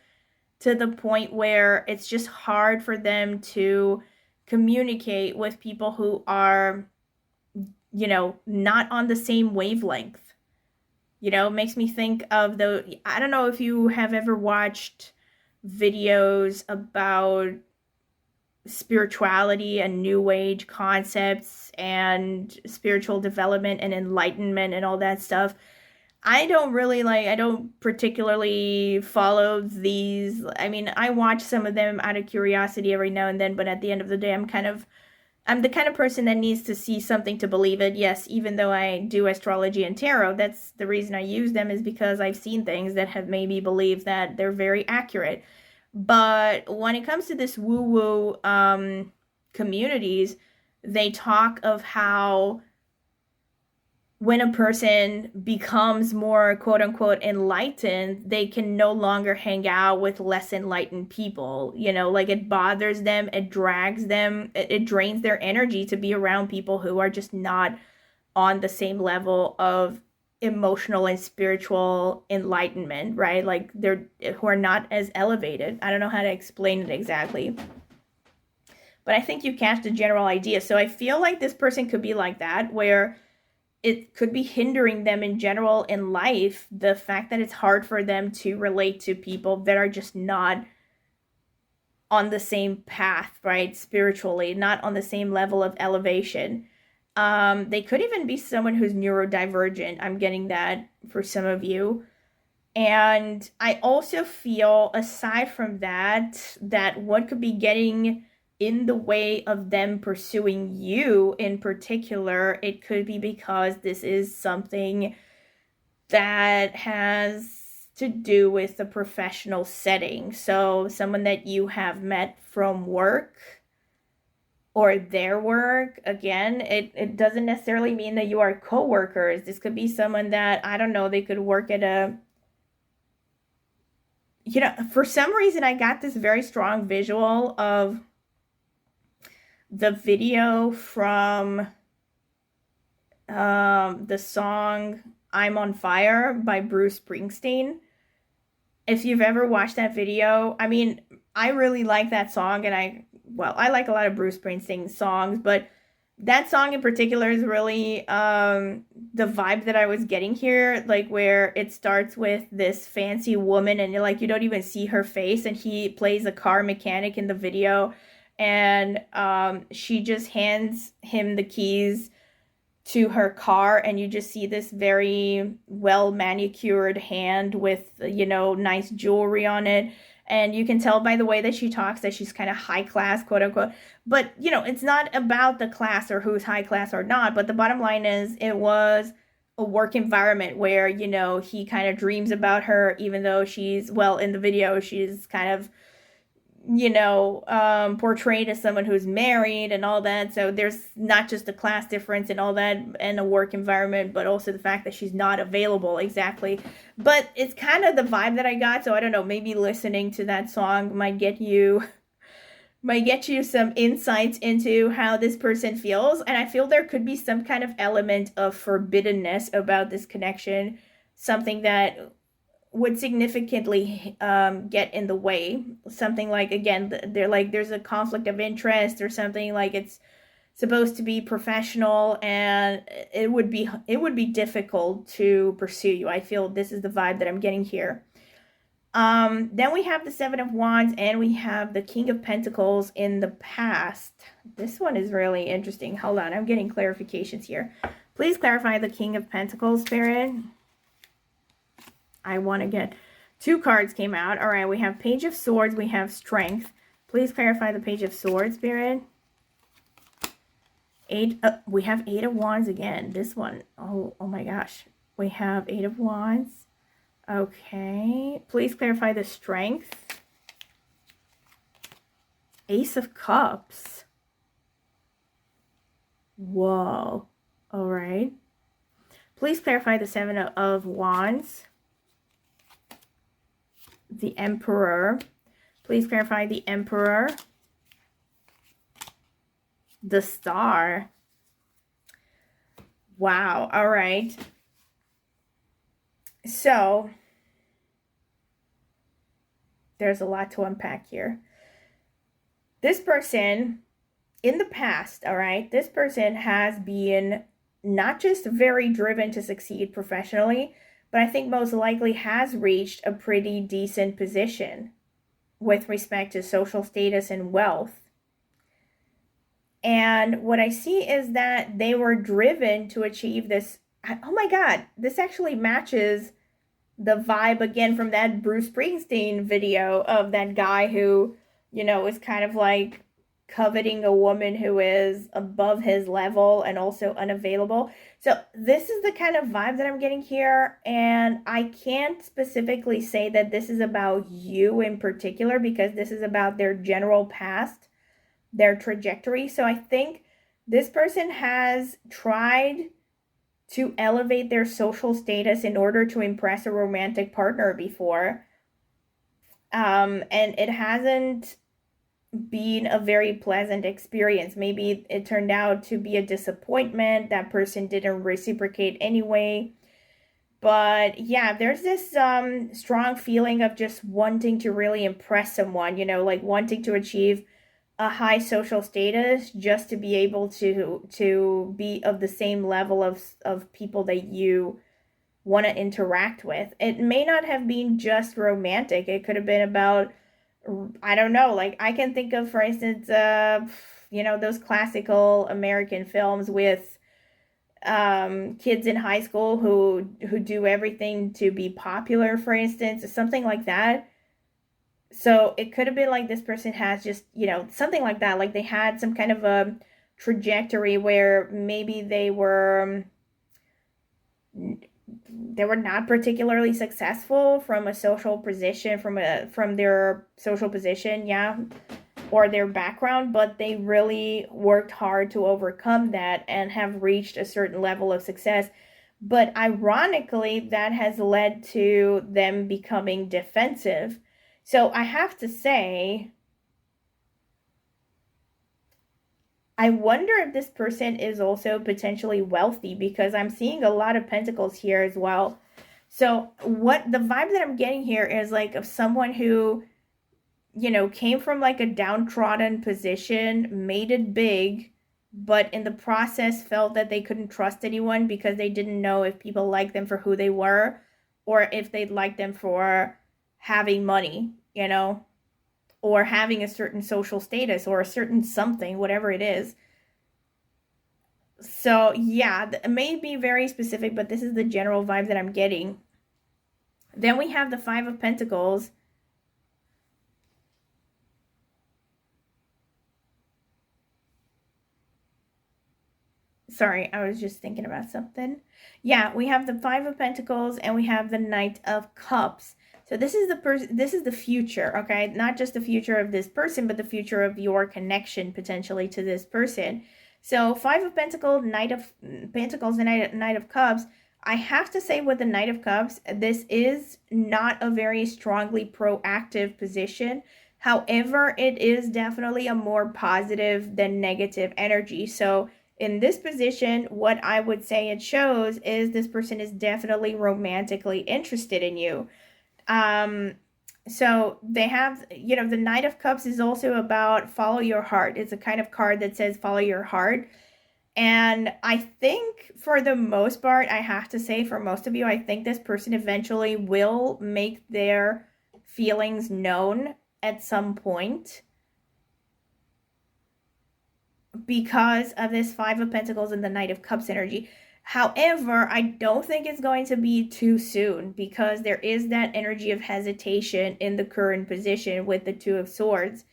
[SPEAKER 1] to the point where it's just hard for them to communicate with people who are, you know, not on the same wavelength. You know, it makes me think of I don't know if you have ever watched videos about spirituality and new age concepts and spiritual development and enlightenment and all that stuff. I don't particularly follow these. I mean, I watch some of them out of curiosity every now and then, but at the end of the day, I'm the kind of person that needs to see something to believe it. Yes, even though I do astrology and tarot, that's the reason I use them, is because I've seen things that have made me believe that they're very accurate. But when it comes to this woo-woo communities, they talk of how when a person becomes more quote unquote enlightened, they can no longer hang out with less enlightened people. You know, like it bothers them, it drags them, it drains their energy to be around people who are just not on the same level of emotional and spiritual enlightenment, right? Like they're who are not as elevated. I don't know how to explain it exactly, but I think you catch the general idea. So I feel like this person could be like that, where it could be hindering them in general in life, the fact that it's hard for them to relate to people that are just not on the same path, right? Spiritually, not on the same level of elevation. They could even be someone who's neurodivergent. I'm getting that for some of you. And I also feel, aside from that, that what could be getting in the way of them pursuing you in particular, it could be because this is something that has to do with the professional setting. So someone that you have met from work or their work. Again, it doesn't necessarily mean that you are co-workers. This could be someone that, I don't know, they could work at a, you know, for some reason I got this very strong visual of the video from the song I'm on Fire by Bruce Springsteen. If you've ever watched that video, I mean, I really like that song, and I like a lot of Bruce Springsteen songs, but that song in particular is really the vibe that I was getting here, like where it starts with this fancy woman and you're like, you don't even see her face, and he plays a car mechanic in the video, and she just hands him the keys to her car, and you just see this very well manicured hand with, you know, nice jewelry on it. And you can tell by the way that she talks that she's kind of high class, quote unquote. But, you know, it's not about the class or who's high class or not. But the bottom line is it was a work environment where, you know, he kind of dreams about her, even though she's, well, in the video, she's kind of, you know, portrayed as someone who's married and all that. So there's not just a class difference and all that and a work environment, but also the fact that she's not available exactly. But it's kind of the vibe that I got. So I don't know, maybe listening to that song might get you some insights into how this person feels. And I feel there could be some kind of element of forbiddenness about this connection, something that would significantly get in the way. Something like, again, they're like there's a conflict of interest or something, like it's supposed to be professional and it would be difficult to pursue you. I feel this is the vibe that I'm getting here. Then we have the Seven of Wands and we have the King of Pentacles in the past. This one is really interesting. Hold on, I'm getting clarifications here. Please clarify the King of Pentacles, Spirit. I want to get 2 cards came out. All right, we have Page of Swords, we have Strength. Please clarify the Page of Swords, Spirit. We have 8 of Wands again. This one, oh my gosh. We have 8 of Wands. Okay, please clarify the Strength. Ace of Cups. Whoa. All right. Please clarify the 7 of Wands. The Emperor. Please clarify the Emperor. The Star. Wow. All right. So there's a lot to unpack here. This person in the past, all right, this person has been not just very driven to succeed professionally, but I think most likely has reached a pretty decent position with respect to social status and wealth. And what I see is that they were driven to achieve this. Oh my God, this actually matches the vibe again from that Bruce Springsteen video of that guy who, you know, is kind of like coveting a woman who is above his level and also unavailable. So this is the kind of vibe that I'm getting here, and I can't specifically say that this is about you in particular because this is about their general past, their trajectory. So I think this person has tried to elevate their social status in order to impress a romantic partner before. And it hasn't been a very pleasant experience. Maybe it turned out to be a disappointment. That person didn't reciprocate anyway. But yeah, there's this strong feeling of just wanting to really impress someone, you know, like wanting to achieve a high social status just to be able to be of the same level of people that you want to interact with. It may not have been just romantic. It could have been about, I don't know, like I can think of, for instance, you know, those classical American films with kids in high school who do everything to be popular, for instance, something like that. So it could have been like this person has just, you know, something like that. Like they had some kind of a trajectory where maybe they were not particularly successful from a social position, from their social position, yeah, or their background, but they really worked hard to overcome that and have reached a certain level of success. But ironically, that has led to them becoming defensive. So I have to say, I wonder if this person is also potentially wealthy, because I'm seeing a lot of pentacles here as well. So what the vibe that I'm getting here is like of someone who, you know, came from like a downtrodden position, made it big, but in the process felt that they couldn't trust anyone because they didn't know if people liked them for who they were or if they'd like them for having money, you know, or having a certain social status or a certain something, whatever it is. So yeah, it may be very specific, but this is the general vibe that I'm getting. Then we have the Five of Pentacles. Sorry, I was just thinking about something. Yeah, we have the Five of Pentacles and we have the Knight of Cups. So this is the future, okay? Not just the future of this person, but the future of your connection potentially to this person. So Five of Pentacles, Knight of Pentacles, and Knight of Cups. I have to say with the Knight of Cups, this is not a very strongly proactive position. However, it is definitely a more positive than negative energy. So in this position, what I would say it shows is this person is definitely romantically interested in you. So they have, you know, the Knight of Cups is also about follow your heart. It's a kind of card that says follow your heart. And I think for the most part, I have to say for most of you, I think this person eventually will make their feelings known at some point, because of this Five of Pentacles and the Knight of Cups energy. However, I don't think it's going to be too soon, because there is that energy of hesitation in the current position with the Two of Swords.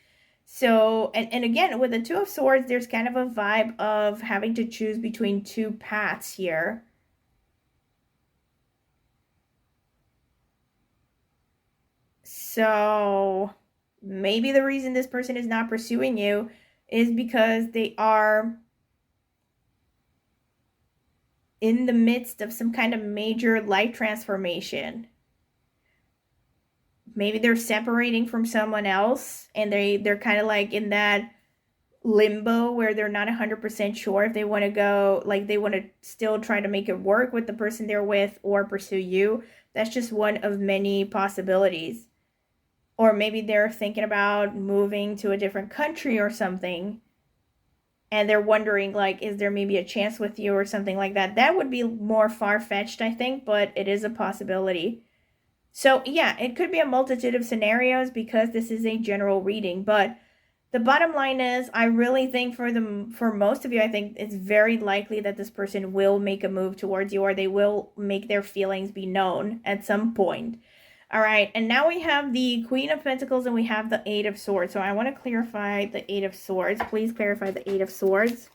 [SPEAKER 1] So, and again, with the Two of Swords, there's kind of a vibe of having to choose between two paths here. So, maybe the reason this person is not pursuing you is because they are in the midst of some kind of major life transformation. Maybe they're separating from someone else and they're kind of like in that limbo where they're not 100% sure if they want to go, like they want to still try to make it work with the person they're with or pursue you. That's just one of many possibilities. Or maybe they're thinking about moving to a different country or something, and they're wondering, like, is there maybe a chance with you or something like that. That would be more far-fetched, I think, but it is a possibility. So yeah, it could be a multitude of scenarios because this is a general reading, but the bottom line is, I really think for most of you, I think it's very likely that this person will make a move towards you, or they will make their feelings be known at some point. All right, and now we have the Queen of Pentacles and we have the Eight of Swords. So I want to clarify the Eight of Swords. Please clarify the Eight of Swords.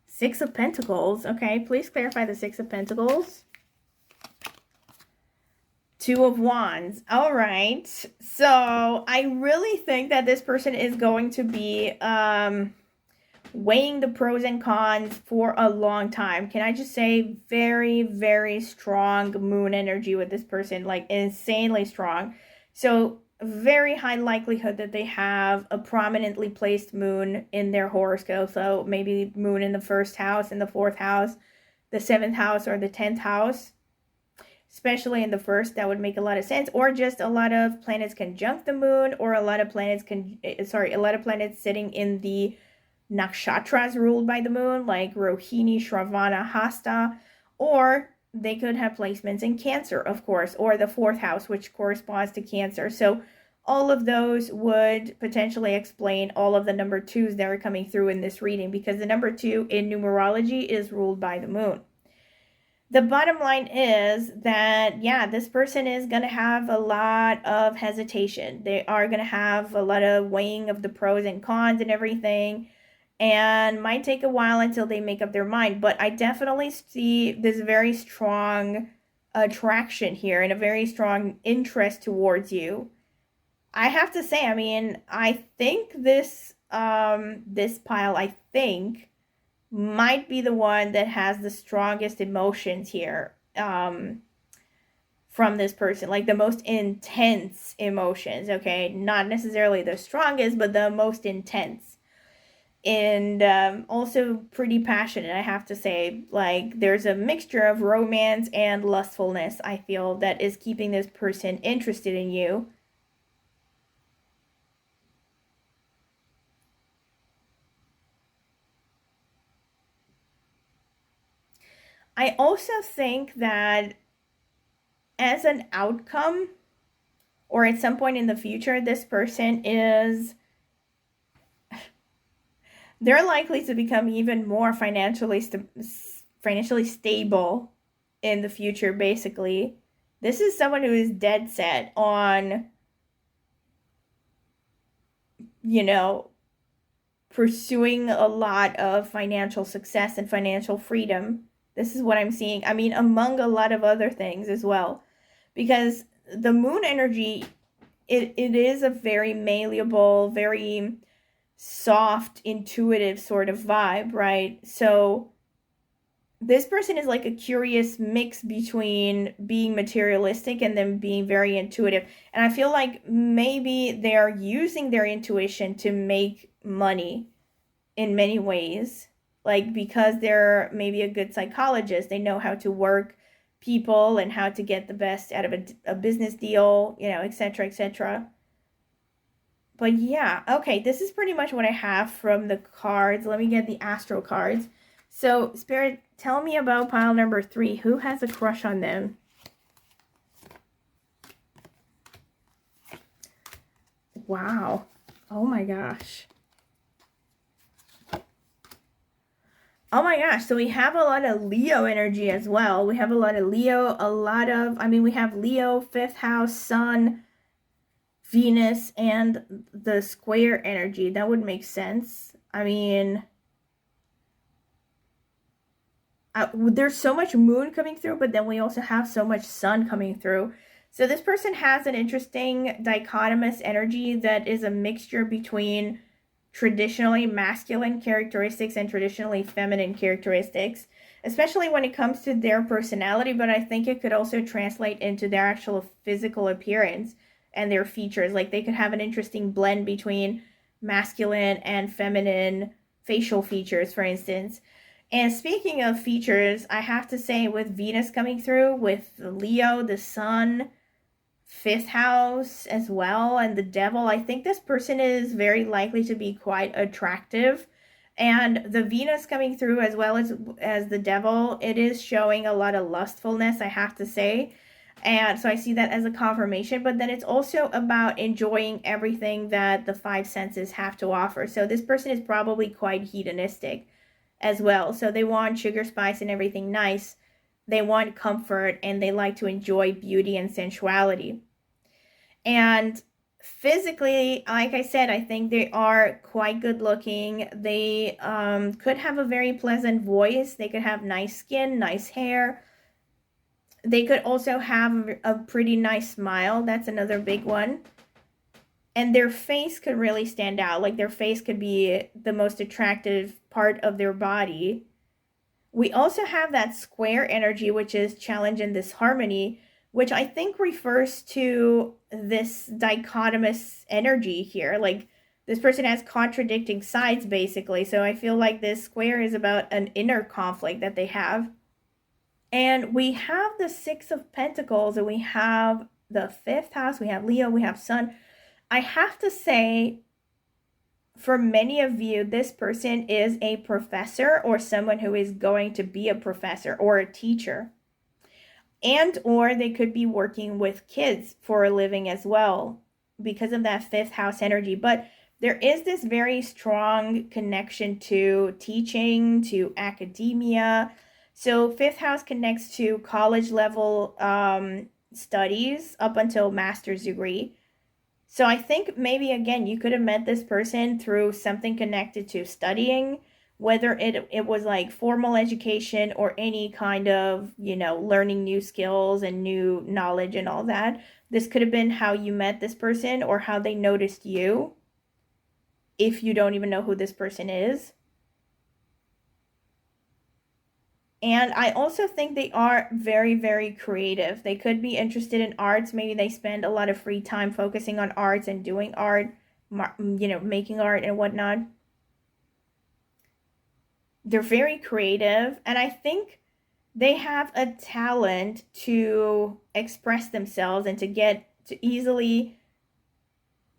[SPEAKER 1] Six of Pentacles. Okay, please clarify the Six of Pentacles. Two of Wands. All right. So I really think that this person is going to be weighing the pros and cons for a long time. Can I just say very, very strong moon energy with this person, like insanely strong. So very high likelihood that they have a prominently placed moon in their horoscope. So maybe moon in the 1st house, in the 4th house, the 7th house, or the 10th house. Especially in the 1st, that would make a lot of sense. Or just a lot of planets conjunct the moon, or a lot of planets sitting in the nakshatras ruled by the moon, like Rohini, Shravana, Hasta. Or they could have placements in Cancer, of course, or the 4th house, which corresponds to Cancer. So all of those would potentially explain all of the number 2s that are coming through in this reading, because the number 2 in numerology is ruled by the moon. The bottom line is that, yeah, this person is going to have a lot of hesitation. They are going to have a lot of weighing of the pros and cons and everything, and might take a while until they make up their mind. But I definitely see this very strong attraction here and a very strong interest towards you. I have to say, I mean, I think this pile, I think, might be the one that has the strongest emotions here from this person, like the most intense emotions. Okay, not necessarily the strongest, but the most intense, and also pretty passionate, I have to say. Like, there's a mixture of romance and lustfulness, I feel, that is keeping this person interested in you. I also think that as an outcome, or at some point in the future, this person they're likely to become even more financially stable in the future, basically. This is someone who is dead set on, pursuing a lot of financial success and financial freedom. This is what I'm seeing. I mean, among a lot of other things as well. Because the moon energy, it is a very malleable, very soft, intuitive sort of vibe, right? So this person is like a curious mix between being materialistic and then being very intuitive. And I feel like maybe they are using their intuition to make money in many ways. Like, because they're maybe a good psychologist, they know how to work people and how to get the best out of a business deal, etc., etc. But yeah, okay, this is pretty much what I have from the cards. Let me get the Astro cards. So, Spirit, tell me about pile number 3. Who has a crush on them? Wow. Oh my gosh. Oh my gosh, so we have a lot of Leo energy as well. We have a lot of Leo, we have Leo, 5th house, Sun, Venus, and the square energy. That would make sense. I mean, there's so much moon coming through, but then we also have so much sun coming through. So this person has an interesting dichotomous energy that is a mixture between traditionally masculine characteristics and traditionally feminine characteristics, especially when it comes to their personality, but I think it could also translate into their actual physical appearance and their features. Like, they could have an interesting blend between masculine and feminine facial features, for instance. And speaking of features, I have to say, with Venus coming through, with Leo, the Sun, 5th house as well, and the Devil, I think this person is very likely to be quite attractive. And the Venus coming through as well as the Devil, it is showing a lot of lustfulness, I have to say. And so I see that as a confirmation, but then it's also about enjoying everything that the 5 senses have to offer. So this person is probably quite hedonistic as well. So they want sugar, spice, and everything nice. They want comfort, and they like to enjoy beauty and sensuality. And physically, like I said, I think they are quite good looking. They could have a very pleasant voice. They could have nice skin, nice hair. They could also have a pretty nice smile. That's another big one. And their face could really stand out. Like, their face could be the most attractive part of their body. We also have that square energy, which is challenge and disharmony, which I think refers to this dichotomous energy here. Like, this person has contradicting sides, basically. So I feel like this square is about an inner conflict that they have. And we have the Six of Pentacles, and we have the 5th house, we have Leo, we have Sun. I have to say, for many of you, this person is a professor or someone who is going to be a professor or a teacher. And or they could be working with kids for a living as well because of that 5th house energy. But there is this very strong connection to teaching, to academia. So 5th house connects to college level studies up until master's degree. So I think maybe, again, you could have met this person through something connected to studying, whether it was like formal education or any kind of, learning new skills and new knowledge and all that. This could have been how you met this person or how they noticed you, if you don't even know who this person is. And I also think they are very, very creative. They could be interested in arts. Maybe they spend a lot of free time focusing on arts and doing art, making art and whatnot. They're very creative. And I think they have a talent to express themselves and to easily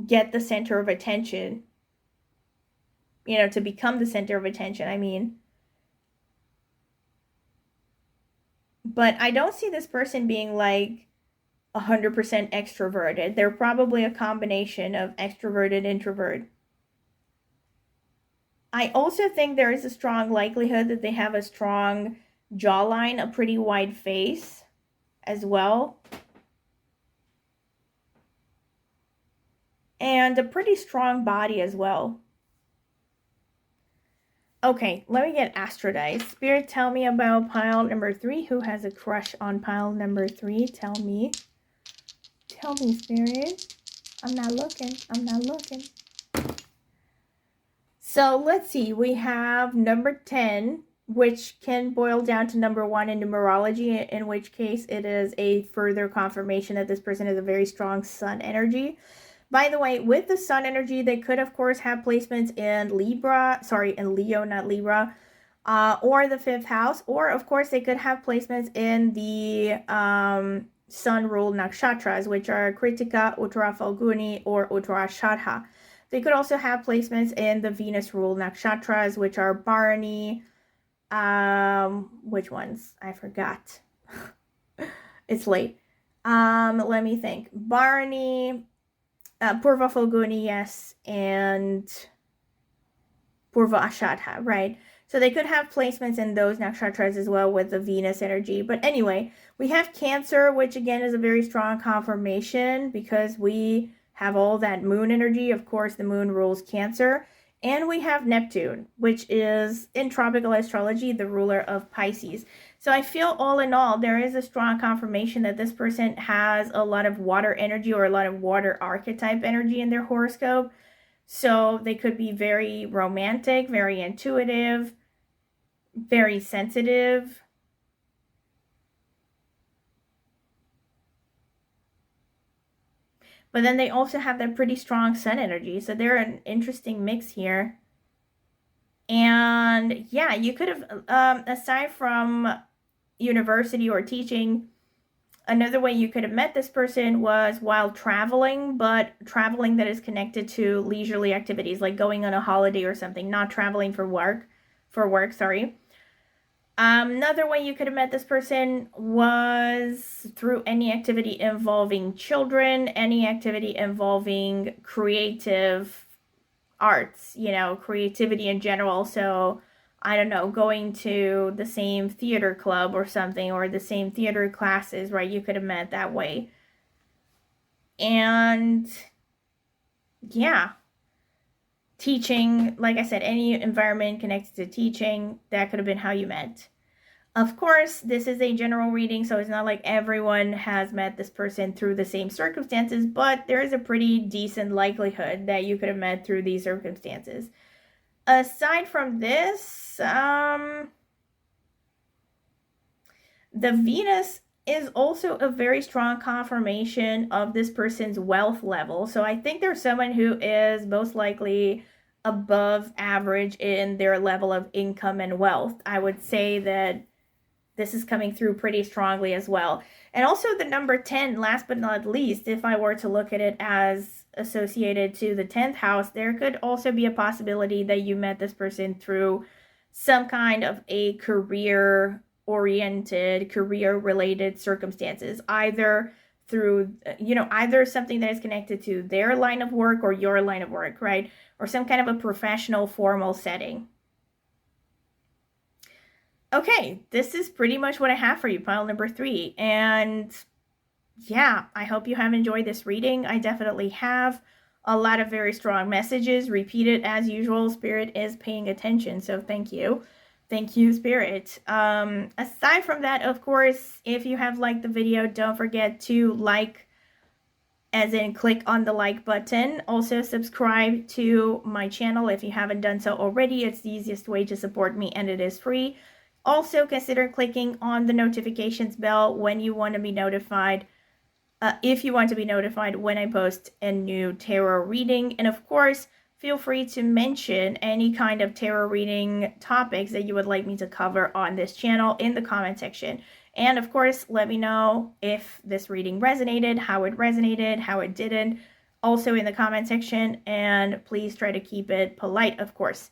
[SPEAKER 1] get the center of attention. To become the center of attention, I mean. But I don't see this person being like 100% extroverted. They're probably a combination of extroverted, introvert. I also think there is a strong likelihood that they have a strong jawline, a pretty wide face as well. And a pretty strong body as well. Okay, let me get Astro dice. Spirit, tell me about pile number 3. Who has a crush on pile number 3? Tell me. Tell me, Spirit. I'm not looking. So let's see. We have number 10, which can boil down to number 1 in numerology, in which case it is a further confirmation that this person has a very strong sun energy. By the way, with the sun energy, they could, of course, have placements in Leo, not Libra, or the 5th house. Or, of course, they could have placements in the sun-ruled nakshatras, which are Kritika, Uttara Falguni, or Uttara Shadha. They could also have placements in the Venus-ruled nakshatras, which are Bharani. Which ones? I forgot. It's late. Let me think. Bharani, Purva Falguni, yes, and Purva Ashadha, right? So they could have placements in those nakshatras as well with the Venus energy. But anyway, we have Cancer, which again is a very strong confirmation because we have all that moon energy. Of course, the moon rules Cancer. And we have Neptune, which is, in tropical astrology, the ruler of Pisces. So I feel all in all, there is a strong confirmation that this person has a lot of water energy or a lot of water archetype energy in their horoscope. So they could be very romantic, very intuitive, very sensitive. But then they also have that pretty strong sun energy. So they're an interesting mix here. And yeah, you could have, aside from university or teaching, another way you could have met this person was while traveling, but traveling that is connected to leisurely activities, like going on a holiday or something, not traveling for work, sorry. Another way you could have met this person was through any activity involving children, any activity involving creative arts, creativity in general. So, I don't know, going to the same theater club or something, or the same theater classes, right? You could have met that way. And yeah, teaching, like I said, any environment connected to teaching, that could have been how you met. Of course, this is a general reading, so it's not like everyone has met this person through the same circumstances, but there is a pretty decent likelihood that you could have met through these circumstances. Aside from this, the Venus is also a very strong confirmation of this person's wealth level. So I think there's someone who is most likely above average in their level of income and wealth. I would say that this is coming through pretty strongly as well. And also the number 10, last but not least, if I were to look at it as associated to the 10th house, there could also be a possibility that you met this person through some kind of a career-oriented, career-related circumstances, either through, either something that is connected to their line of work or your line of work, right? Or some kind of a professional, formal setting. Okay, this is pretty much what I have for you, pile number 3. And yeah, I hope you have enjoyed this reading. I definitely have. A lot of very strong messages, repeated as usual. Spirit is paying attention, so thank you. Thank you, Spirit. Aside from that, of course, if you have liked the video, don't forget to like, as in click on the like button. Also subscribe to my channel if you haven't done so already. It's the easiest way to support me, and it is free. Also consider clicking on the notifications bell when you want to be notified, if you want to be notified when I post a new tarot reading. And of course, feel free to mention any kind of tarot reading topics that you would like me to cover on this channel in the comment section. And of course, let me know if this reading resonated, how it didn't, also in the comment section. And please try to keep it polite, of course.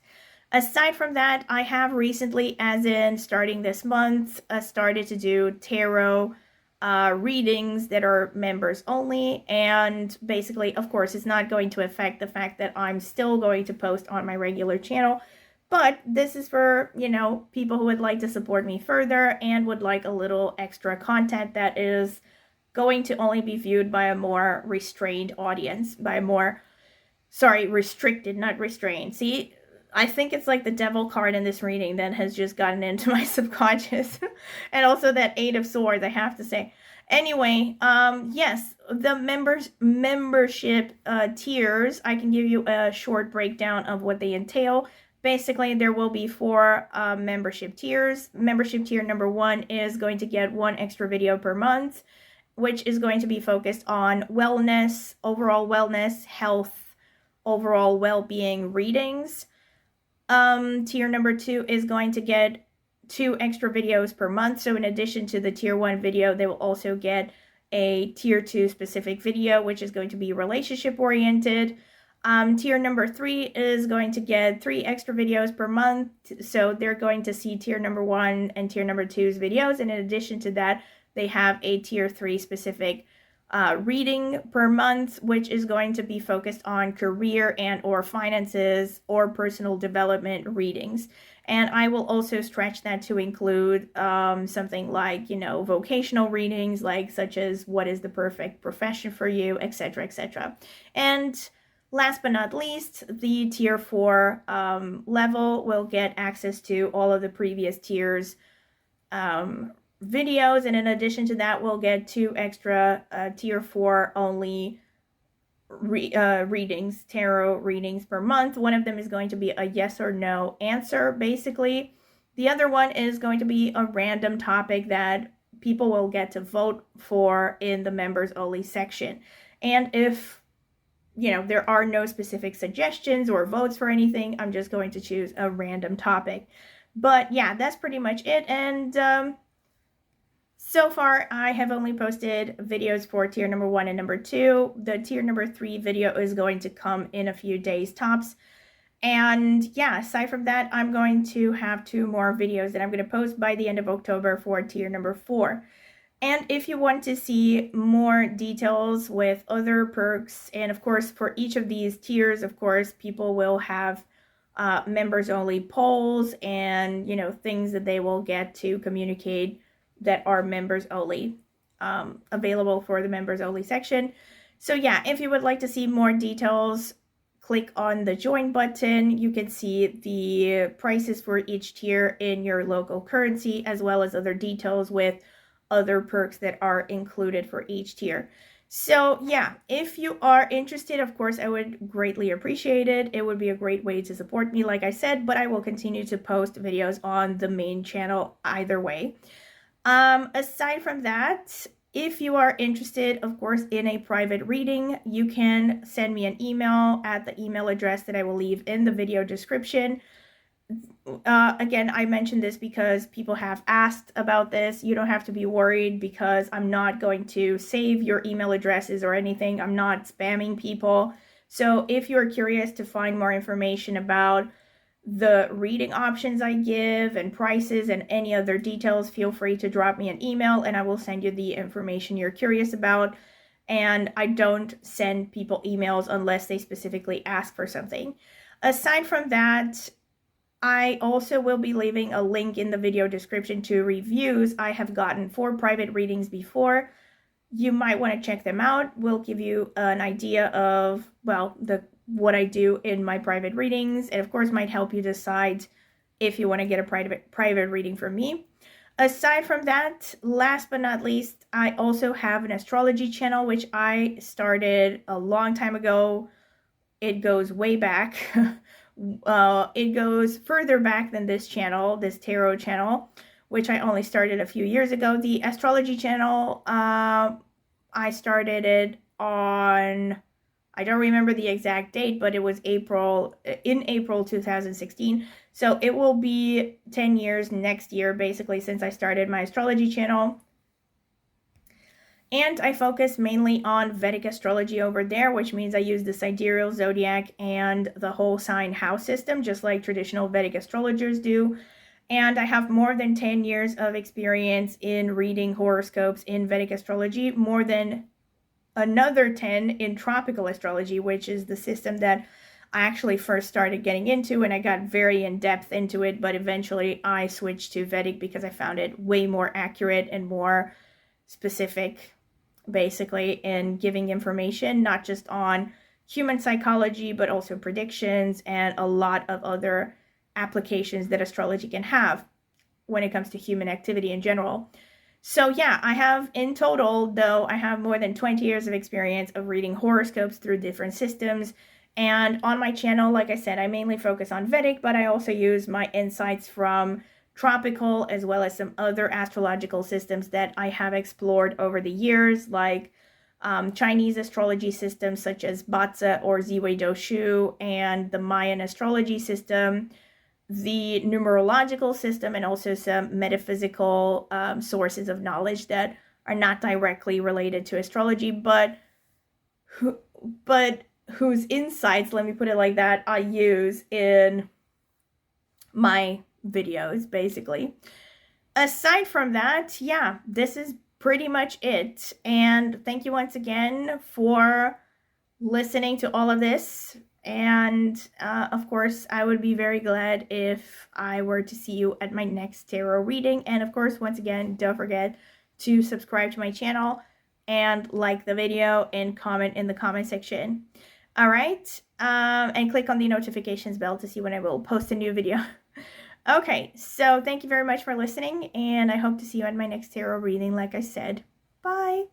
[SPEAKER 1] Aside from that, I have recently, as in starting this month, started to do tarot readings that are members only. And basically, of course, it's not going to affect the fact that I'm still going to post on my regular channel. But this is for, people who would like to support me further and would like a little extra content that is going to only be viewed by a more restrained audience, restricted, not restrained. See, I think it's like the devil card in this reading that has just gotten into my subconscious. And also that 8 of Swords, I have to say. Anyway, yes, the membership tiers, I can give you a short breakdown of what they entail. Basically, there will be 4 membership tiers. Membership tier number 1 is going to get 1 extra video per month, which is going to be focused on wellness, overall wellness, health, overall well-being readings. Tier number 2 is going to get 2 extra videos per month. So in addition to the tier 1 video, they will also get a tier 2 specific video, which is going to be relationship oriented. Tier number 3 is going to get 3 extra videos per month. So they're going to see tier number 1 and tier number 2's videos. And in addition to that, they have a tier 3 specific reading per month, which is going to be focused on career and or finances or personal development readings. And I will also stretch that to include something like, vocational readings, like such as what is the perfect profession for you, etc., etc. And last but not least, the tier 4 level will get access to all of the previous tiers videos, and in addition to that, we'll get 2 extra tier 4 only readings, tarot readings per month. One of them is going to be a yes or no answer, basically. The other one is going to be a random topic that people will get to vote for in the members only section. And if there are no specific suggestions or votes for anything, I'm just going to choose a random topic. But yeah, that's pretty much it. And so far, I have only posted videos for tier number 1 and number 2. The tier number 3 video is going to come in a few days tops. And yeah, aside from that, I'm going to have 2 more videos that I'm going to post by the end of October for tier number 4. And if you want to see more details with other perks, and of course, for each of these tiers, of course, people will have members only polls and, things that they will get to communicate that are members only, available for the members only section. So yeah, if you would like to see more details, click on the join button. You can see the prices for each tier in your local currency, as well as other details with other perks that are included for each tier. So yeah, if you are interested, of course, I would greatly appreciate it. It would be a great way to support me, like I said, but I will continue to post videos on the main channel either way. Aside from that, if you are interested, of course, in a private reading, you can send me an email at the email address that I will leave in the video description. Again, I mentioned this because people have asked about this. You don't have to be worried because I'm not going to save your email addresses or anything. I'm not spamming people. So if you're curious to find more information about the reading options I give and prices and any other details, feel free to drop me an email and I will send you the information you're curious about. And I don't send people emails unless they specifically ask for something. Aside from that, I also will be leaving a link in the video description to reviews I have gotten for private readings before. You might want to check them out. We'll give you an idea of, well, what I do in my private readings, and of course might help you decide if you want to get a private reading from me. Aside from that, last but not least, I also have an astrology channel, which I started a long time ago. It goes way back. It goes further back than this channel, this tarot channel, which I only started a few years ago. The astrology channel, I started it on, I don't remember the exact date, but it was in April 2016. So it will be 10 years next year, basically, since I started my astrology channel. And I focus mainly on Vedic astrology over there, which means I use the sidereal zodiac and the whole sign house system, just like traditional Vedic astrologers do. And I have more than 10 years of experience in reading horoscopes in Vedic astrology, more than another 10 in tropical astrology, which is the system that I actually first started getting into, and I got very in-depth into it, but eventually I switched to Vedic because I found it way more accurate and more specific, basically, in giving information, not just on human psychology, but also predictions and a lot of other applications that astrology can have when it comes to human activity in general. So yeah, I have in total, though, I have more than 20 years of experience of reading horoscopes through different systems. And on my channel, like I said, I mainly focus on Vedic, but I also use my insights from tropical as well as some other astrological systems that I have explored over the years, like Chinese astrology systems such as Batsa or Ziwei Doshu, and the Mayan astrology system, the numerological system, and also some metaphysical sources of knowledge that are not directly related to astrology, but whose insights, let me put it like that, I use in my videos, basically. Aside from that, yeah, this is pretty much it. And thank you once again for listening to all of this. And of course, I would be very glad if I were to see you at my next tarot reading. And of course, once again, don't forget to subscribe to my channel and like the video and comment in the comment section. All right, and click on the notifications bell to see when I will post a new video. Okay, so thank you very much for listening, and I hope to see you at my next tarot reading, like I said. Bye!